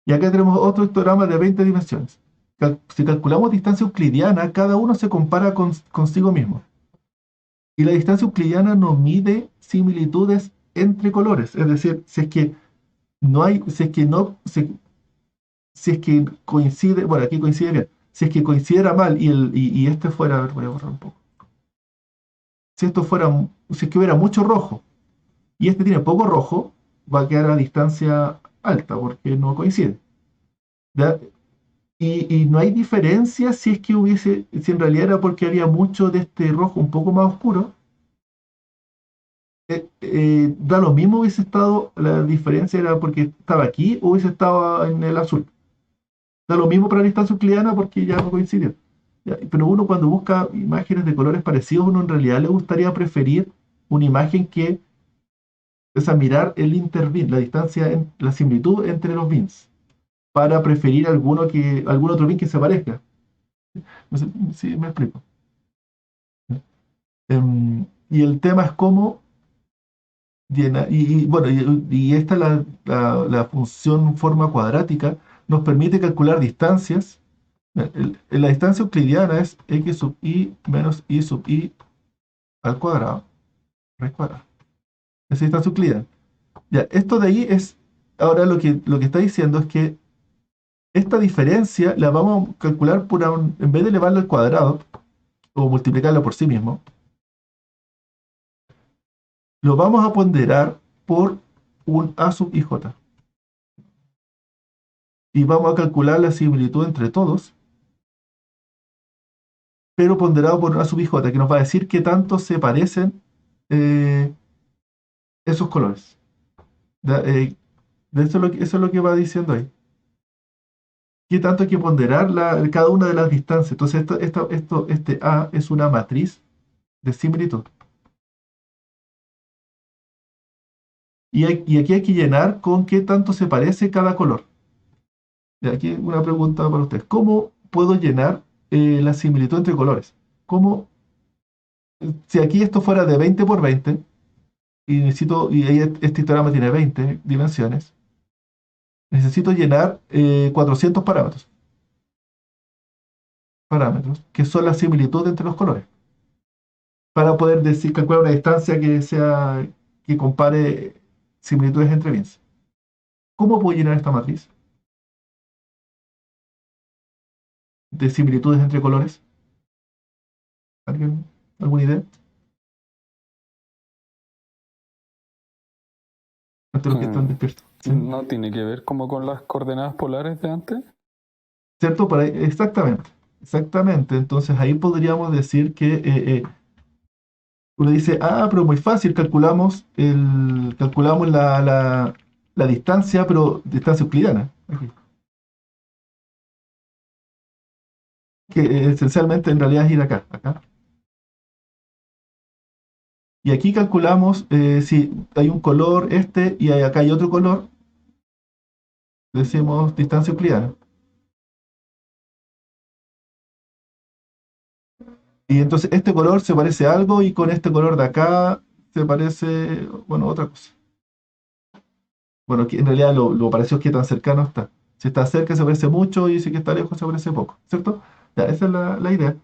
Y acá tenemos otro histograma de 20 dimensiones. Si calculamos distancia euclidiana, cada uno se compara consigo mismo. Y la distancia euclidiana no mide similitudes entre colores. Es decir, si es que no hay, si es que coincide, bueno, aquí coincide bien. Si es que coincidiera mal y este fuera, a ver, voy a borrar un poco. Si es que hubiera mucho rojo y este tiene poco rojo, va a quedar a distancia alta porque no coincide. ¿Ya? Y no hay diferencia si es que si en realidad era porque había mucho de este rojo un poco más oscuro. Da lo mismo hubiese estado, la diferencia era porque estaba aquí o hubiese estado en el azul. Da lo mismo para la distancia euclidiana porque ya no coincidió. ¿Ya? Pero uno cuando busca imágenes de colores parecidos, uno en realidad le gustaría preferir una imagen que, o sea, mirar el interbin, la distancia, la similitud entre los bins, para preferir algún otro bin que se parezca. No sé si me explico. Y el tema es cómo bueno, y esta la función forma cuadrática nos permite calcular distancias. La distancia euclidiana es x sub i menos i sub i al cuadrado, raíz cuadrada. Esa distancia euclidiana. Ya, esto de ahí es, ahora lo que está diciendo es que esta diferencia la vamos a calcular en vez de elevarla al cuadrado o multiplicarla por sí mismo, lo vamos a ponderar por un A sub ij. Y vamos a calcular la similitud entre todos, pero ponderado por A sub ij, que nos va a decir qué tanto se parecen eh, esos colores. Eso es lo que va diciendo ahí. ¿Qué tanto hay que ponderar cada una de las distancias? Entonces, este A es una matriz de similitud. Y aquí hay que llenar con qué tanto se parece cada color. Y aquí una pregunta para ustedes. ¿Cómo puedo llenar la similitud entre colores? ¿Cómo, si aquí esto fuera de 20 por 20, y ahí este histograma tiene 20 dimensiones, necesito llenar 400 parámetros, que son la similitud entre los colores, para poder calcular una distancia que compare similitudes entre bienes. ¿Cómo puedo llenar esta matriz de similitudes entre colores? ¿Alguien? ¿Alguna idea? Ante los que están despiertos. ¿Sí? ¿No tiene que ver como con las coordenadas polares de antes? ¿Cierto? Exactamente. Entonces ahí podríamos decir que uno dice, pero muy fácil, calculamos la distancia, pero distancia euclidiana. Aquí. Que esencialmente en realidad es ir acá. Y aquí calculamos si hay un color y acá hay otro color, decimos distancia euclidiana. Y entonces este color se parece a algo y con este color de acá se parece, bueno, otra cosa. Bueno, en realidad lo parecido es que tan cercano está. Si está cerca se parece mucho y si que está lejos se parece poco, ¿cierto? Ya, esa es la idea.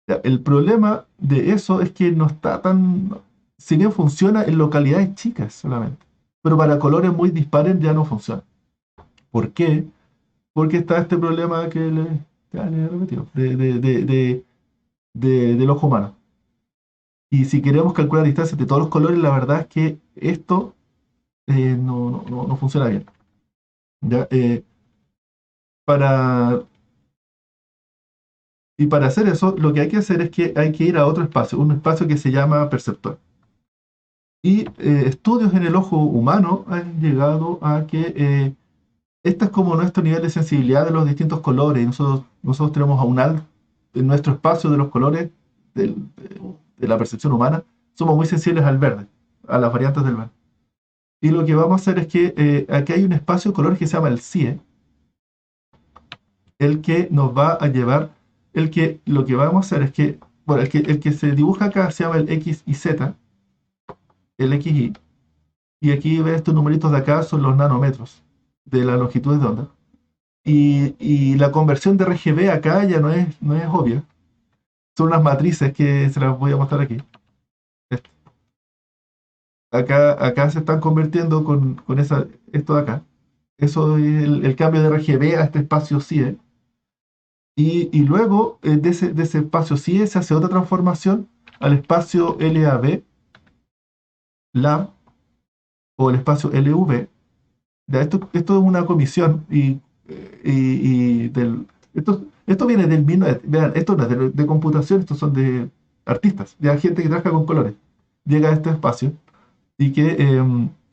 Ya, el problema de eso es que no está tan... Si bien funciona en localidades chicas solamente, pero para colores muy dispares ya no funciona. ¿Por qué? Porque está este problema que le he repetido, del ojo humano. Y si queremos calcular distancias de todos los colores, la verdad es que esto no funciona bien. ¿Ya? Para hacer eso, lo que hay que hacer es que hay que ir a otro espacio, un espacio que se llama perceptor. Y estudios en el ojo humano han llegado a que este es como nuestro nivel de sensibilidad de los distintos colores. Nosotros tenemos en nuestro espacio de los colores de la percepción humana, somos muy sensibles al verde, a las variantes del verde. Y lo que vamos a hacer es que aquí hay un espacio de colores que se llama el CIE, el que nos va a llevar, lo que vamos a hacer es que, bueno, el que se dibuja acá se llama el X y Z, el XY, y aquí ves estos numeritos de acá son los nanómetros de la longitud de onda. Y la conversión de RGB acá ya no es obvia. Son unas matrices que se las voy a mostrar aquí. Acá se están convirtiendo con esto de acá. Eso es el cambio de RGB a este espacio CIE. Y luego de ese espacio CIE se hace otra transformación al espacio LAB, LAB o el espacio LV. Esto es una comisión esto viene del mismo, vean, esto no es de computación, estos son de artistas, de gente que trabaja con colores. Llega a este espacio y que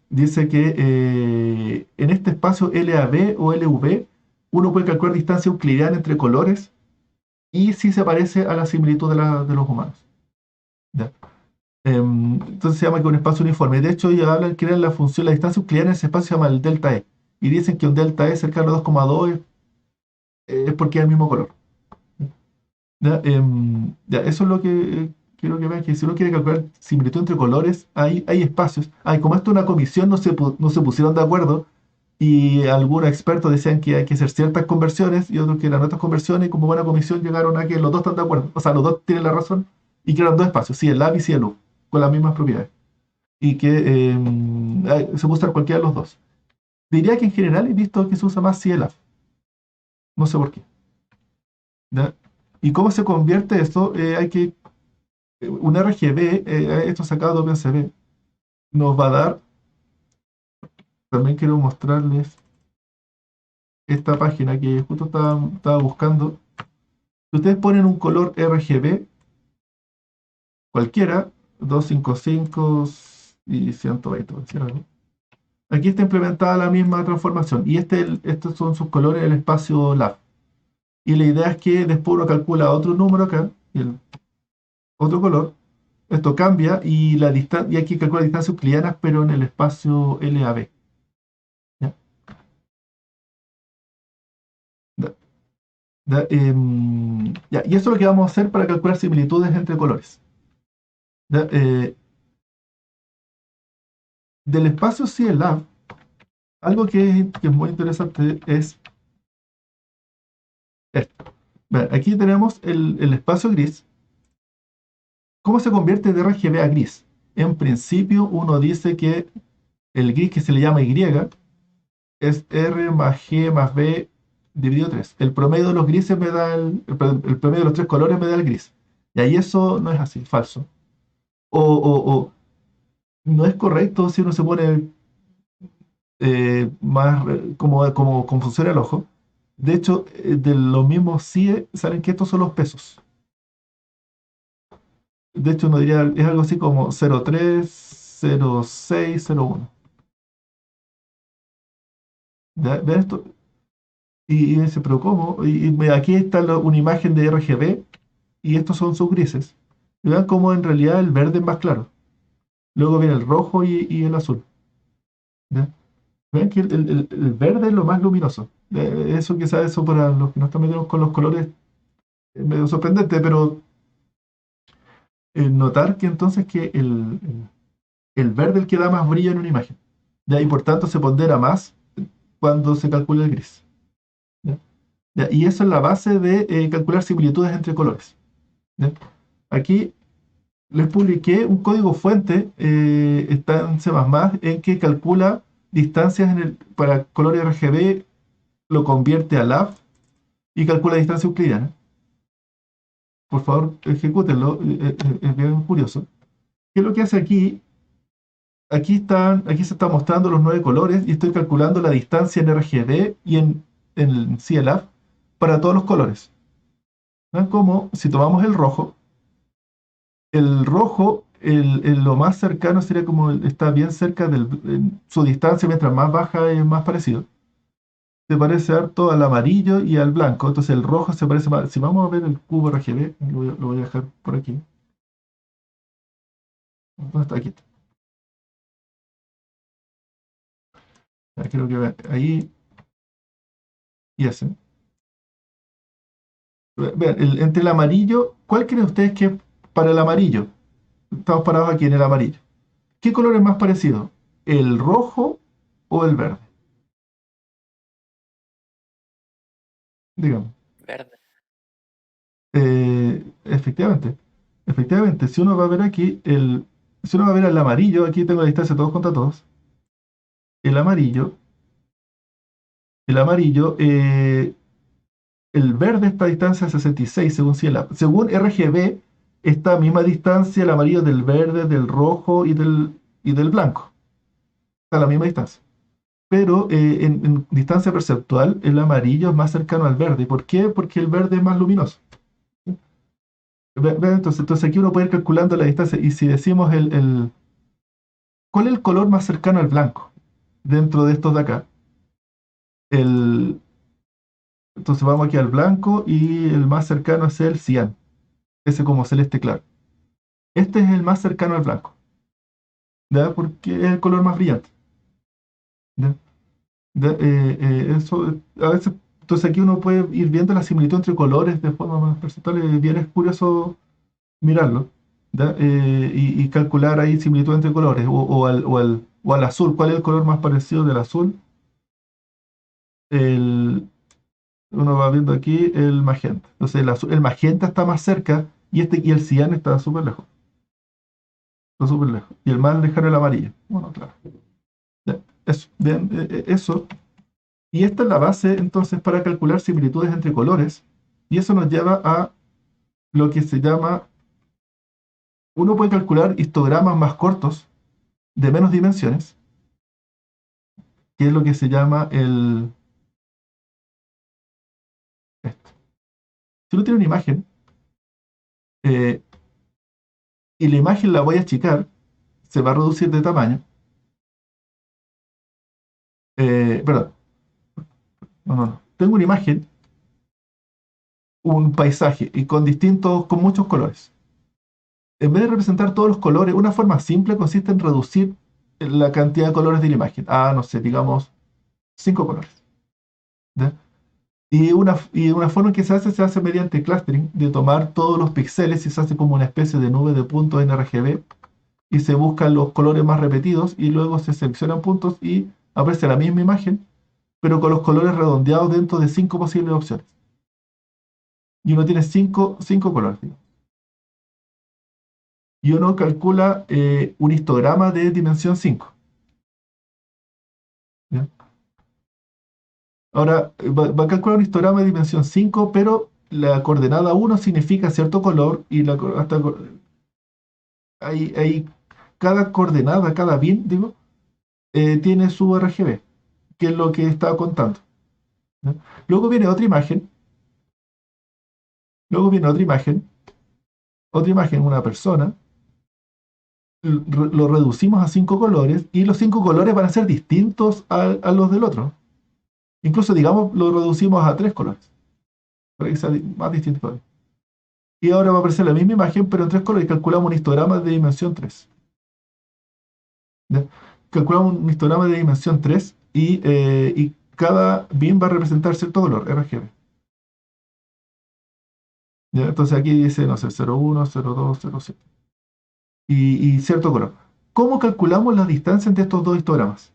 dice que en este espacio LAB o LV uno puede calcular distancia euclidiana entre colores y si se parece a la similitud de los humanos. ¿Ya? Entonces se llama que un espacio uniforme. De hecho, ya hablan que la función, la distancia euclidiana en ese espacio se llama el delta E. Y dicen que un delta E cercano a 2,2 es porque es el mismo color. ¿Ya? Eso es lo que quiero que vean, que si uno quiere calcular similitud entre colores, hay espacios. Como esto es una comisión, no se pusieron de acuerdo y algunos expertos decían que hay que hacer ciertas conversiones y otros que eran otras conversiones y como buena comisión llegaron a que los dos están de acuerdo. O sea, los dos tienen la razón y crearon dos espacios, sí, el lab y sí el U, con las mismas propiedades. Y que se puede usar cualquiera de los dos. Diría que en general he visto que se usa más CIELAB. No sé por qué. ¿Ya? ¿Y cómo se convierte esto? Un RGB, esto sacado de OpenCV, nos va a dar, también quiero mostrarles esta página que justo estaba buscando. Si ustedes ponen un color RGB, cualquiera, 255 y 120, por decir algo. Aquí está implementada la misma transformación y estos son sus colores del espacio LAV. Y la idea es que después uno calcula otro número acá, y el otro color, esto cambia y aquí calcula distancias euclidianas, pero en el espacio LAB. ¿Ya? Da- ya, y eso es lo que vamos a hacer para calcular similitudes entre colores. ¿Ya? Del espacio CLAB, algo que es muy interesante es esto. Vean, aquí tenemos el espacio gris. ¿Cómo se convierte de RGB a gris? En principio, uno dice que el gris que se le llama Y es R más G más B dividido 3. El promedio de los grises me da el promedio de los tres colores me da el gris. Y ahí eso no es así, falso. O no es correcto si uno se pone más como funciona el ojo. De hecho, de los mismos CIE salen que estos son los pesos. De hecho, uno diría, es algo así como 0,3, 0,6, 0,1. ¿Ven esto? Y dice, pero ¿cómo? Aquí está una imagen de RGB y estos son sus grises. Y vean cómo en realidad el verde es más claro. Luego viene el rojo y el azul. ¿Ya? Ven que el verde es lo más luminoso. Eso quizás eso para los que no están metidos con los colores es medio sorprendente, pero notar que entonces que el verde es el que da más brillo en una imagen. ¿Ya? Y por tanto se pondera más cuando se calcula el gris. ¿Ya? ¿Ya? Y eso es la base de calcular similitudes entre colores. ¿Ya? Aquí les publiqué un código fuente, está en C++, en que calcula distancias para color RGB, lo convierte a LAV y calcula distancia euclidiana. Por favor, ejecútenlo, es bien curioso. ¿Qué es lo que hace aquí? Aquí se están mostrando los 9 colores y estoy calculando la distancia en RGB y en CLAV para todos los colores. ¿Ven cómo si tomamos el rojo, lo más cercano sería como está bien cerca su distancia, mientras más baja es más parecido. Se parece harto al amarillo y al blanco, entonces el rojo se parece más. Si vamos a ver el cubo RGB, lo voy a dejar por aquí. ¿Dónde está? Aquí está. Ya, creo que ahí y ese. Vean, entre el amarillo, ¿cuál creen ustedes que es para el amarillo? Estamos parados aquí en el amarillo. ¿Qué color es más parecido? ¿El rojo o el verde? Digamos. Verde. Efectivamente. Efectivamente, si uno va a ver aquí, si uno va a ver el amarillo, aquí tengo la distancia todos contra todos. El amarillo, el amarillo, el verde está a distancia 66 según Ciela. Según RGB, está a misma distancia el amarillo del verde, del rojo y del blanco. Está a la misma distancia. Pero en distancia perceptual, el amarillo es más cercano al verde. ¿Por qué? Porque el verde es más luminoso. Entonces aquí uno puede ir calculando la distancia. Y si decimos ¿cuál es el color más cercano al blanco dentro de estos de acá? El, entonces vamos aquí al blanco y el más cercano es el cian, ese como celeste claro. Este es el más cercano al blanco, ¿ya? Porque es el color más brillante. ¿Ya? A veces, entonces aquí uno puede ir viendo la similitud entre colores de forma más perceptual. Bien es curioso mirarlo, ¿ya? Y calcular ahí similitud entre colores o al azul. ¿Cuál es el color más parecido del azul? Uno va viendo aquí el magenta. Entonces el magenta está más cerca y el cian está súper lejos. Está súper lejos. Y el más lejano el amarillo. Bueno, claro. Ya, eso. Bien, eso. Y esta es la base entonces para calcular similitudes entre colores. Y eso nos lleva a lo que se llama, uno puede calcular histogramas más cortos de menos dimensiones, que es lo que se llama esto. Si uno tiene una imagen eh, y la imagen la voy a achicar, se va a reducir de tamaño. Perdón, no. Tengo una imagen, un paisaje, y con muchos colores. En vez de representar todos los colores, una forma simple consiste en reducir la cantidad de colores de la imagen a, no sé, digamos, 5 colores. ¿Ya? Y una forma en que se hace mediante clustering, de tomar todos los píxeles y se hace como una especie de nube de puntos en RGB, y se buscan los colores más repetidos, y luego se seleccionan puntos y aparece la misma imagen, pero con los colores redondeados dentro de 5 posibles opciones. Y uno tiene 5 colores, digamos. Y uno calcula un histograma de dimensión 5. ¿Ya? Ahora, va a calcular un histograma de dimensión 5, pero la coordenada 1 significa cierto color, y cada coordenada, cada bin, digo, tiene su RGB, que es lo que estaba contando. ¿Ya? Luego viene otra imagen, una persona, lo reducimos a 5 colores, y los 5 colores van a ser distintos a los del otro. Incluso, digamos, lo reducimos a 3 colores, para que sea más distinto todavía. Y ahora va a aparecer la misma imagen, pero en 3 colores, y calculamos un histograma de dimensión 3. ¿Ya? Calculamos un histograma de dimensión 3, y cada bin va a representar cierto color, RGB. ¿Ya? Entonces aquí dice, no sé, 01, 02, 07. Y cierto color. ¿Cómo calculamos la distancia entre estos dos histogramas?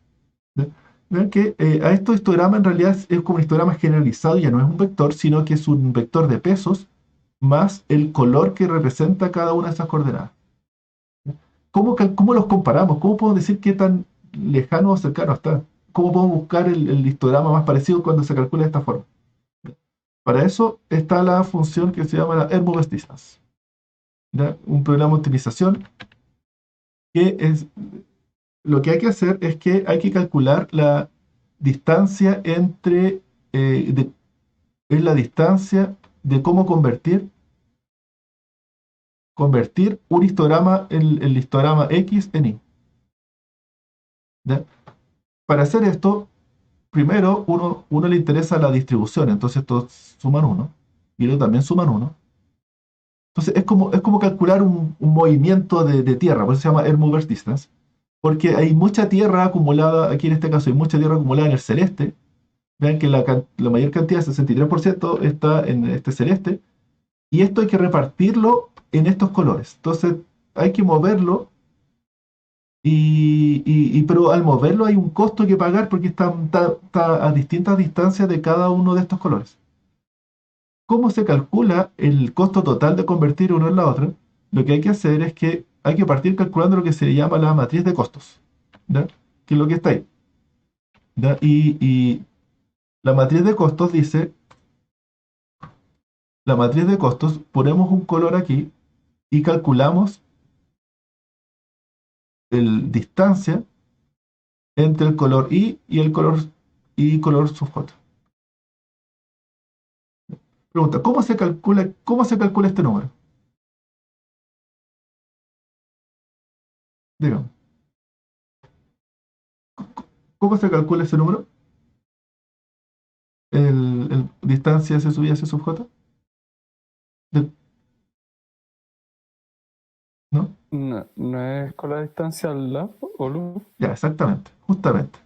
¿Ya? Vean que a estos histogramas en realidad es como un histograma generalizado, ya no es un vector, sino que es un vector de pesos más el color que representa cada una de esas coordenadas. ¿Cómo los comparamos? ¿Cómo podemos decir qué tan lejano o cercano está? ¿Cómo podemos buscar el histograma más parecido cuando se calcula de esta forma? Para eso está la función que se llama la Hermobest Distance. ¿Ya? Un programa de optimización que es, lo que hay que hacer es que hay que calcular la distancia es la distancia de cómo convertir un histograma, el histograma X en Y. ¿Ya? Para hacer esto, primero uno le interesa la distribución, entonces estos suman 1, y luego también suman 1. Entonces es como calcular un movimiento de tierra, por eso se llama Hermobest Distance, porque hay mucha tierra acumulada, aquí en este caso hay mucha tierra acumulada en el celeste. Vean que la mayor cantidad, 63%, está en este celeste, y esto hay que repartirlo en estos colores. Entonces hay que moverlo, pero al moverlo hay un costo que pagar porque está a distintas distancias de cada uno de estos colores. ¿Cómo se calcula el costo total de convertir uno en la otra? Lo que hay que hacer es que hay que partir calculando lo que se llama la matriz de costos, ¿ya? Que es lo que está ahí, ¿ya? Y la matriz de costos dice, la matriz de costos, ponemos un color aquí y calculamos el distancia entre el color I y el color subj. Pregunta, ¿cómo se calcula este número? Dígame, ¿cómo se calcula ese número? El distancia S sub I, S sub J. De- ¿No? No es con la distancia al lab o luz. Ya, exactamente, justamente.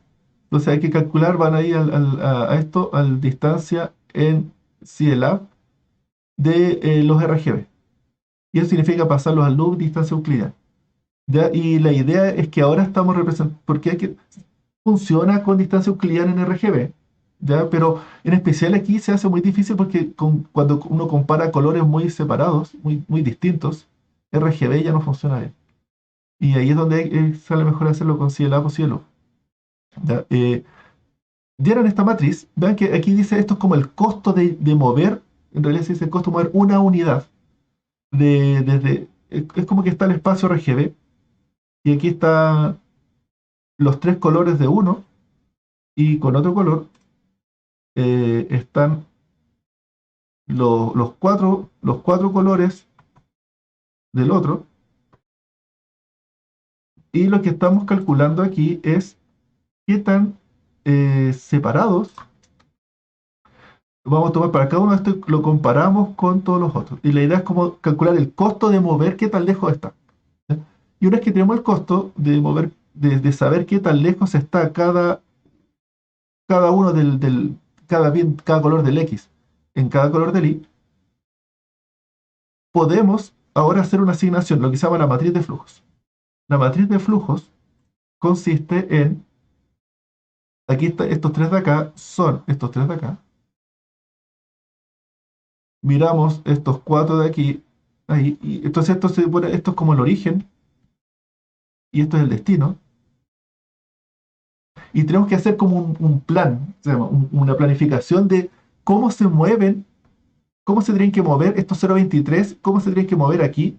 Entonces hay que calcular, van ahí a esto, al distancia en CLab de los RGB. Y eso significa pasarlos al loop distancia euclidiana. ¿Ya? Y la idea es que ahora estamos representando, porque funciona con distancia euclidiana en RGB, ¿ya? Pero en especial aquí se hace muy difícil porque cuando uno compara colores muy separados, muy, muy distintos, RGB ya no funciona bien. Y ahí es donde sale mejor hacerlo con CLab o Cielo. ¿Ya? llenan esta matriz, vean que aquí dice esto es como el costo de mover, en realidad se dice el costo de mover una unidad, es como que está el espacio RGB, y aquí están los tres colores de uno, y con otro color están los cuatro colores del otro, y lo que estamos calculando aquí es qué tan separados vamos a tomar para cada uno de estos, lo comparamos con todos los otros. Y la idea es como calcular el costo de mover qué tan lejos está. ¿Sí? Y una vez que tenemos el costo de mover, de saber qué tan lejos está cada uno cada color del X en cada color del Y, podemos ahora hacer una asignación, lo que se llama la matriz de flujos. La matriz de flujos consiste en, aquí está, estos tres de acá son estos tres de acá. Miramos estos cuatro de aquí, ahí, y entonces esto es como el origen, y esto es el destino, y tenemos que hacer como un plan, se llama, una planificación de cómo se mueven, cómo se tendrían que mover estos 0.23, cómo se tendrían que mover aquí,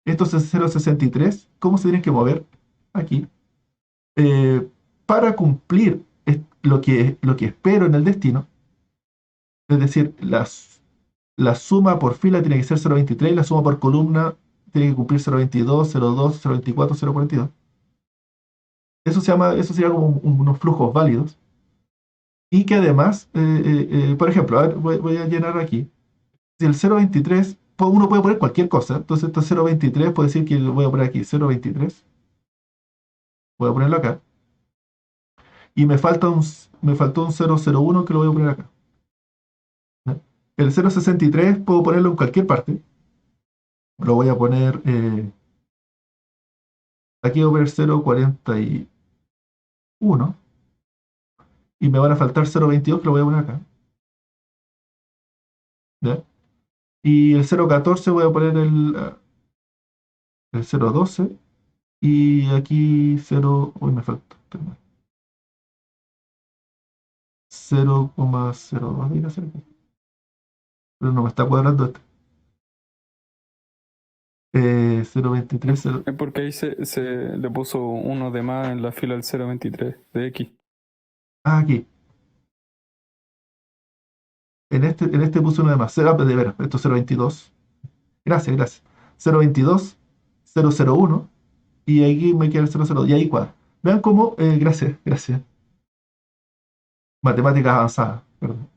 estos 0.63, cómo se tendrían que mover aquí, eh, para cumplir lo que espero en el destino, es decir, la suma por fila tiene que ser 0.23 y la suma por columna tiene que cumplir 0.22, 0.2, 0.24, 0.42. Eso sería como unos flujos válidos. Y que además, por ejemplo, a ver, voy a llenar aquí. Si el 0.23, uno puede poner cualquier cosa. Entonces, esto 0.23, puede decir que voy a poner aquí 0.23. Voy a ponerlo acá. Y me faltó un 0.01 que lo voy a poner acá. ¿Ya? El 0.63 puedo ponerlo en cualquier parte. Lo voy a poner, aquí voy a poner 0.41. Y me van a faltar 0.22 que lo voy a poner acá. ¿Ya? Y el 0.14 voy a poner el 0.12. Y aquí 0, uy, me falta 0,02 debería ser aquí. Pero no me está cuadrando este. 0,23, 0. Es porque ahí se le puso uno de más en la fila del 0.23 de X. Ah, aquí. En este puse uno de más. De veras, esto es 0,22. Gracias, gracias. 0,22, 0,01. Y aquí me queda el 0,02. Y ahí cuadra. Vean cómo, gracias, gracias. Matemáticas avanzadas. Perdón.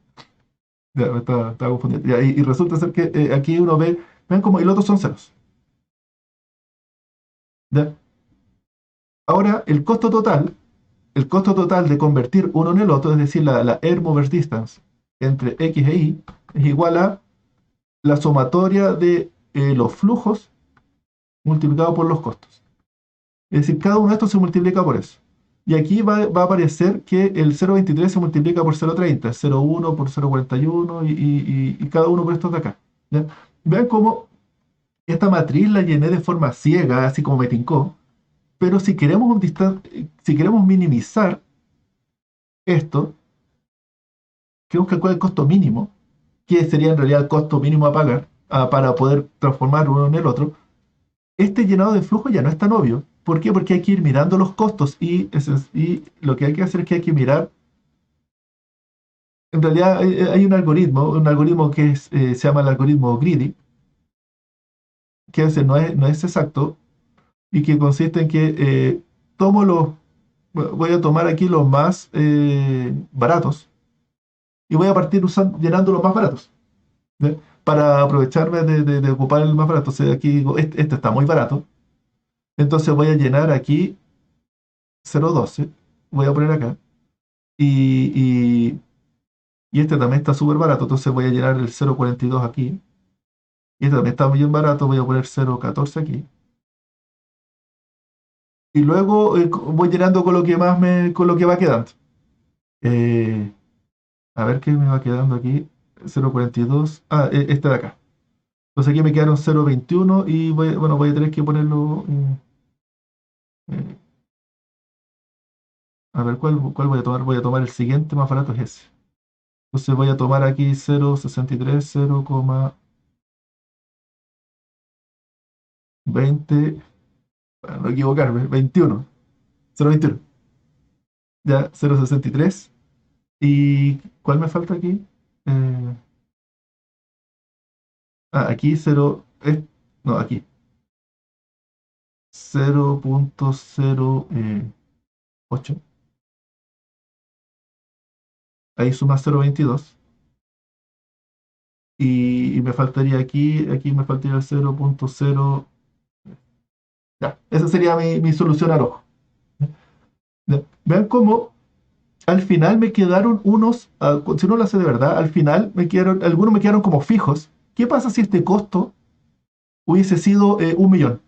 Ya, estaba confundiendo. Ya, y resulta ser que aquí uno ve, vean cómo, y los otros son ceros. ¿Ya? Ahora, el costo total de convertir uno en el otro, es decir, la air mover distance entre X e Y, es igual a la sumatoria de los flujos multiplicado por los costos. Es decir, cada uno de estos se multiplica por eso. Y aquí va a aparecer que el 0.23 se multiplica por 0.30, 0.1 por 0.41 y cada uno por estos de acá. ¿Ya? Vean cómo esta matriz la llené de forma ciega, así como me tincó, pero si queremos minimizar esto, queremos calcular el costo mínimo, que sería en realidad el costo mínimo a pagar para poder transformar uno en el otro. Este llenado de flujo ya no es tan obvio. ¿Por qué? Porque hay que ir mirando los costos y lo que hay que hacer es que hay que mirar. En realidad hay un algoritmo que se llama el algoritmo greedy, que a veces no es exacto y que consiste en que voy a tomar aquí los más baratos y voy a partir llenando los más baratos, ¿ya? Para aprovecharme de ocupar el más barato. Entonces aquí digo, este está muy barato, entonces voy a llenar aquí 0.12, voy a poner acá, y, y, y este también está súper barato, entonces voy a llenar el 0.42 aquí, y este también está muy bien barato, voy a poner 0.14 aquí, y luego voy llenando con lo que con lo que va quedando. Eh, a ver qué me va quedando aquí, 0.42, este de acá. Entonces aquí me quedaron 0.21 y voy a tener que ponerlo. Eh, A ver, ¿cuál voy a tomar? Voy a tomar el siguiente más barato, es ese. Entonces voy a tomar aquí 0,63, 0,20, para no equivocarme, 21, 0,21. Ya, 0,63. ¿Y cuál me falta aquí? Eh, aquí 0, no, aquí. 0,08. Ahí suma 0,22. Y me faltaría aquí me faltaría el 0,0. Ya, esa sería mi solución al ojo. Ya. Vean cómo al final me quedaron unos, si uno lo hace de verdad, al final algunos me quedaron como fijos. ¿Qué pasa si este costo hubiese sido 1 millón?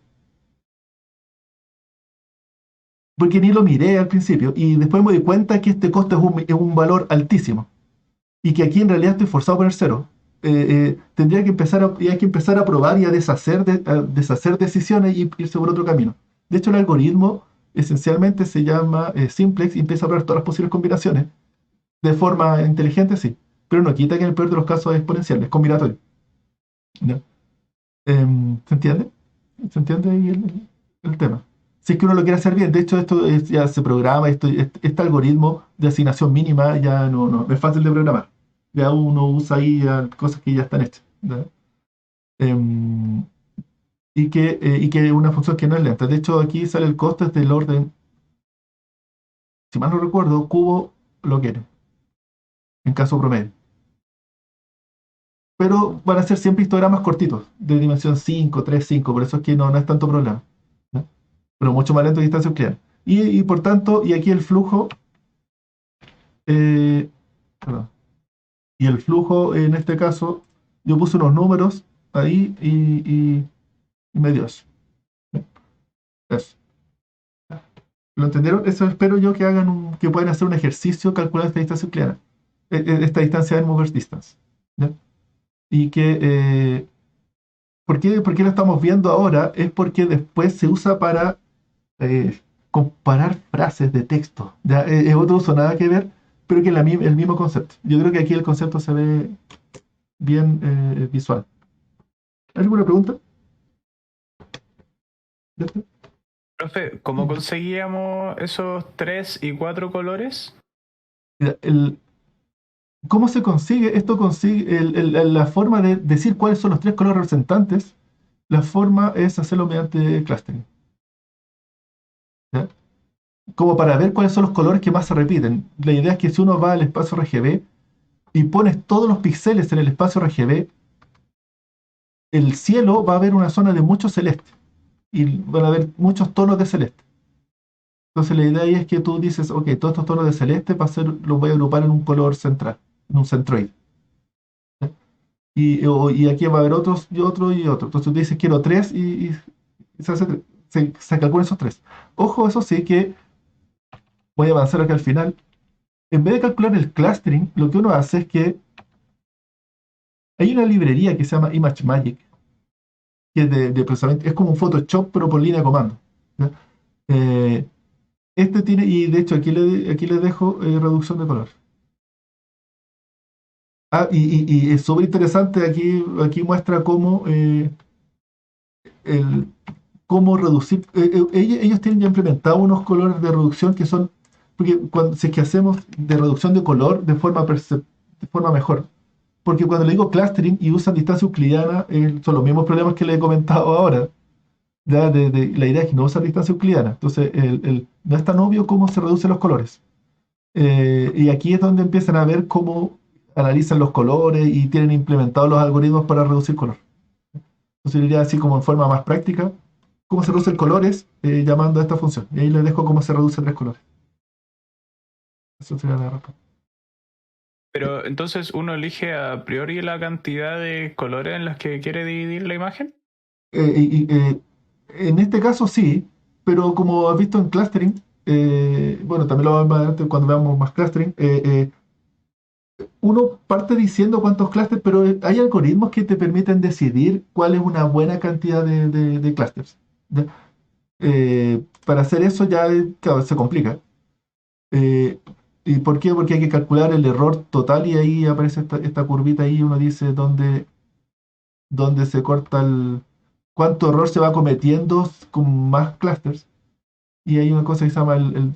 Porque ni lo miré al principio y después me di cuenta que este costo es un valor altísimo y que aquí en realidad estoy forzado a poner cero. Tendría que empezar a probar y a deshacer decisiones y irse por otro camino. De hecho, el algoritmo esencialmente se llama simplex y empieza a probar todas las posibles combinaciones de forma inteligente, sí, pero no quita que en el peor de los casos es exponencial, es combinatorio. ¿Ya? ¿Se entiende? ¿Se entiende ahí el tema? Si es que uno lo quiere hacer bien, de hecho esto ya se programa, este algoritmo de asignación mínima ya no es fácil de programar. Ya uno usa ahí ya cosas que ya están hechas. ¿Ya? Em, y que es una función que no es lenta. De hecho aquí sale el costo es del orden, si mal no recuerdo, cubo lo quiere, en caso promedio. Pero van a ser siempre histogramas cortitos, de dimensión 5, 3, 5, por eso es que no es tanto problema. ¿Ya? Pero mucho más lento que distancia euclidiana. Y por tanto, y aquí el flujo, perdón, y el flujo en este caso, yo puse unos números ahí y me dio eso. Eso. ¿Lo entendieron? Eso espero yo que puedan hacer un ejercicio calculando esta distancia euclidiana, esta distancia de Helmholtz distance. ¿Ya? Y que ¿por qué lo estamos viendo ahora? Es porque después se usa para comparar frases de texto. Ya, es otro uso, nada que ver, pero que el mismo concepto. Yo creo que aquí el concepto se ve bien visual. ¿Alguna pregunta? ¿Ya está? Profe, ¿cómo conseguíamos esos 3 y 4 colores? Mira, ¿cómo se consigue? Esto consigue la forma de decir cuáles son los 3 colores representantes. La forma es hacerlo mediante clustering. ¿Ya? Como para ver cuáles son los colores que más se repiten. La idea es que si uno va al espacio RGB y pones todos los píxeles en el espacio RGB, el cielo va a haber una zona de mucho celeste y van a haber muchos tonos de celeste. Entonces la idea ahí es que tú dices, ok, todos estos tonos de celeste los voy a agrupar en un color central, en un centroide. ¿Ya? Y aquí va a haber otros y otro y otro. Entonces tú dices, quiero 3 y se calculan esos 3. Ojo, eso sí que voy a avanzar acá al final. En vez de calcular el clustering, lo que uno hace es que hay una librería que se llama ImageMagick, que es de procesamiento, es como un Photoshop, pero por línea de comando. ¿Ya? Este tiene, y de hecho aquí les dejo reducción de color. Y es súper interesante, aquí muestra cómo reducir. Ellos tienen ya implementado unos colores de reducción que son, porque si es que hacemos de reducción de color de forma mejor. Porque cuando le digo clustering y usan distancia euclidiana, son los mismos problemas que les he comentado ahora. Ya, la idea es que no usan distancia euclidiana. Entonces, no es tan obvio cómo se reducen los colores. Y aquí es donde empiezan a ver cómo analizan los colores y tienen implementados los algoritmos para reducir color. Entonces, diría así como en forma más práctica, cómo se reducen colores llamando a esta función. Y ahí les dejo cómo se reducen 3 colores. Eso sería la respuesta. Pero entonces uno elige a priori la cantidad de colores en las que quiere dividir la imagen. En este caso sí, pero como has visto en clustering, bueno, también lo vamos a ver antes cuando veamos más clustering, uno parte diciendo cuántos clusters, pero hay algoritmos que te permiten decidir cuál es una buena cantidad de clusters. ¿Ya? Para hacer eso ya claro, se complica. ¿Y por qué? Porque hay que calcular el error total y ahí aparece esta curvita ahí y uno dice dónde se corta cuánto error se va cometiendo con más clusters. Y hay una cosa que se llama el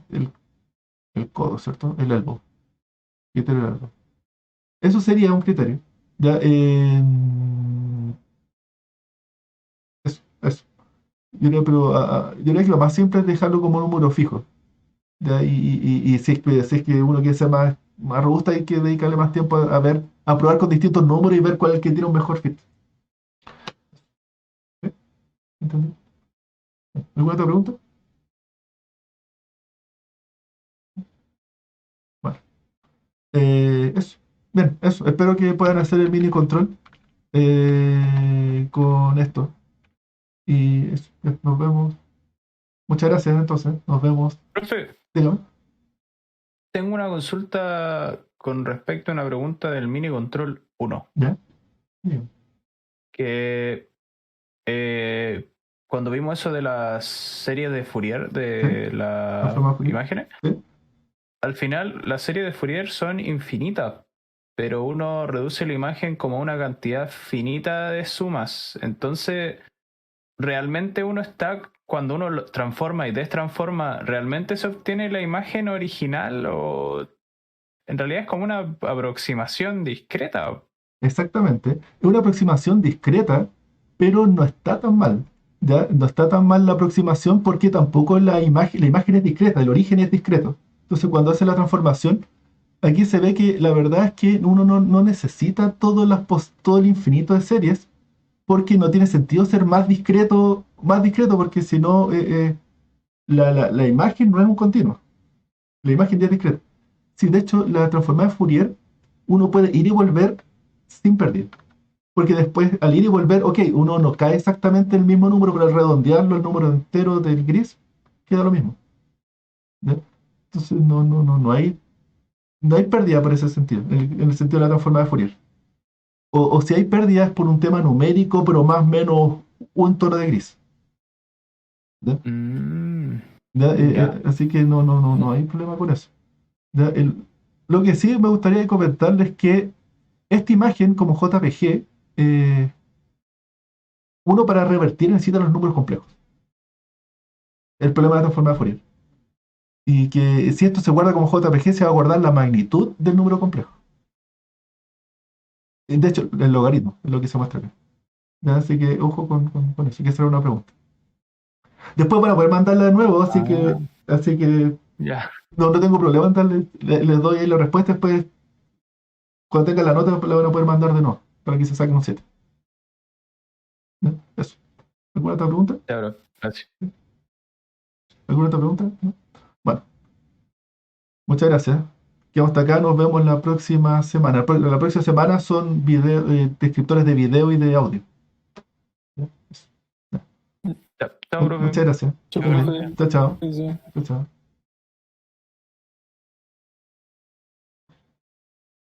codo, ¿cierto? El elbow. Criterio del elbow. Eso sería un criterio. Ya, eso. Yo diría que lo más simple es dejarlo como número fijo. ¿Ya? Y si es que uno quiere ser más robusto, hay que dedicarle más tiempo a probar con distintos números y ver cuál es el que tiene un mejor fit. ¿Sí? ¿Entendí? ¿Alguna otra pregunta? Bueno, eso. Bien, eso. Espero que puedan hacer el mini control con esto. Y eso. Nos vemos. Muchas gracias, entonces. Nos vemos. Profe, Dígame. tengo una consulta con respecto a una pregunta del mini control 1. ¿Ya? Bien. Que cuando vimos eso de las series de Fourier, de las Transforma Fourier. imágenes, ¿Sí? al final las series de Fourier son infinitas, pero uno reduce la imagen como una cantidad finita de sumas. Entonces, realmente cuando uno lo transforma y destransforma, ¿realmente se obtiene la imagen original o en realidad es como una aproximación discreta? Exactamente. Es una aproximación discreta, pero no está tan mal. ¿Ya? No está tan mal la aproximación porque tampoco la imagen es discreta, el origen es discreto. Entonces, cuando hace la transformación, aquí se ve que la verdad es que uno no necesita todo el infinito de series, porque no tiene sentido ser más discreto, porque si no, la imagen no es un continuo. La imagen ya es discreta. Si de hecho la transformada de Fourier, uno puede ir y volver sin pérdida. Porque después, al ir y volver, ok, uno no cae exactamente el mismo número, pero al redondearlo, el número entero del gris, queda lo mismo. ¿Ya? Entonces no hay pérdida por ese sentido, en el sentido de la transformada de Fourier. O si hay pérdida es por un tema numérico, pero más o menos un tono de gris. ¿Ya? ¿Ya? Ya. Así que no hay problema con eso. ¿Ya? Lo que sí me gustaría comentarles es que esta imagen como JPG, uno para revertir necesita los números complejos. El problema de la transformada de Fourier. Y que si esto se guarda como JPG, se va a guardar la magnitud del número complejo. De hecho, el logaritmo es lo que se muestra acá. ¿Ya? Así que ojo con eso, que será una pregunta. Después van a poder mandarla de nuevo, así que Ya. no tengo problema en darle, les doy ahí la respuesta, después cuando tengan la nota la van a poder mandar de nuevo, para que se saquen un 7. ¿Ya? Eso. ¿Alguna otra pregunta? Ya, bro. Gracias. ¿Alguna otra pregunta? ¿No? Bueno, muchas gracias. Quedamos hasta acá, nos vemos la próxima semana. La próxima semana son descriptores de video y de audio. ¿Ya? Eso. Chao, profe. Muchas gracias. Chao, Chao. profe. Chao, chao. Sí, sí. Chao, chao.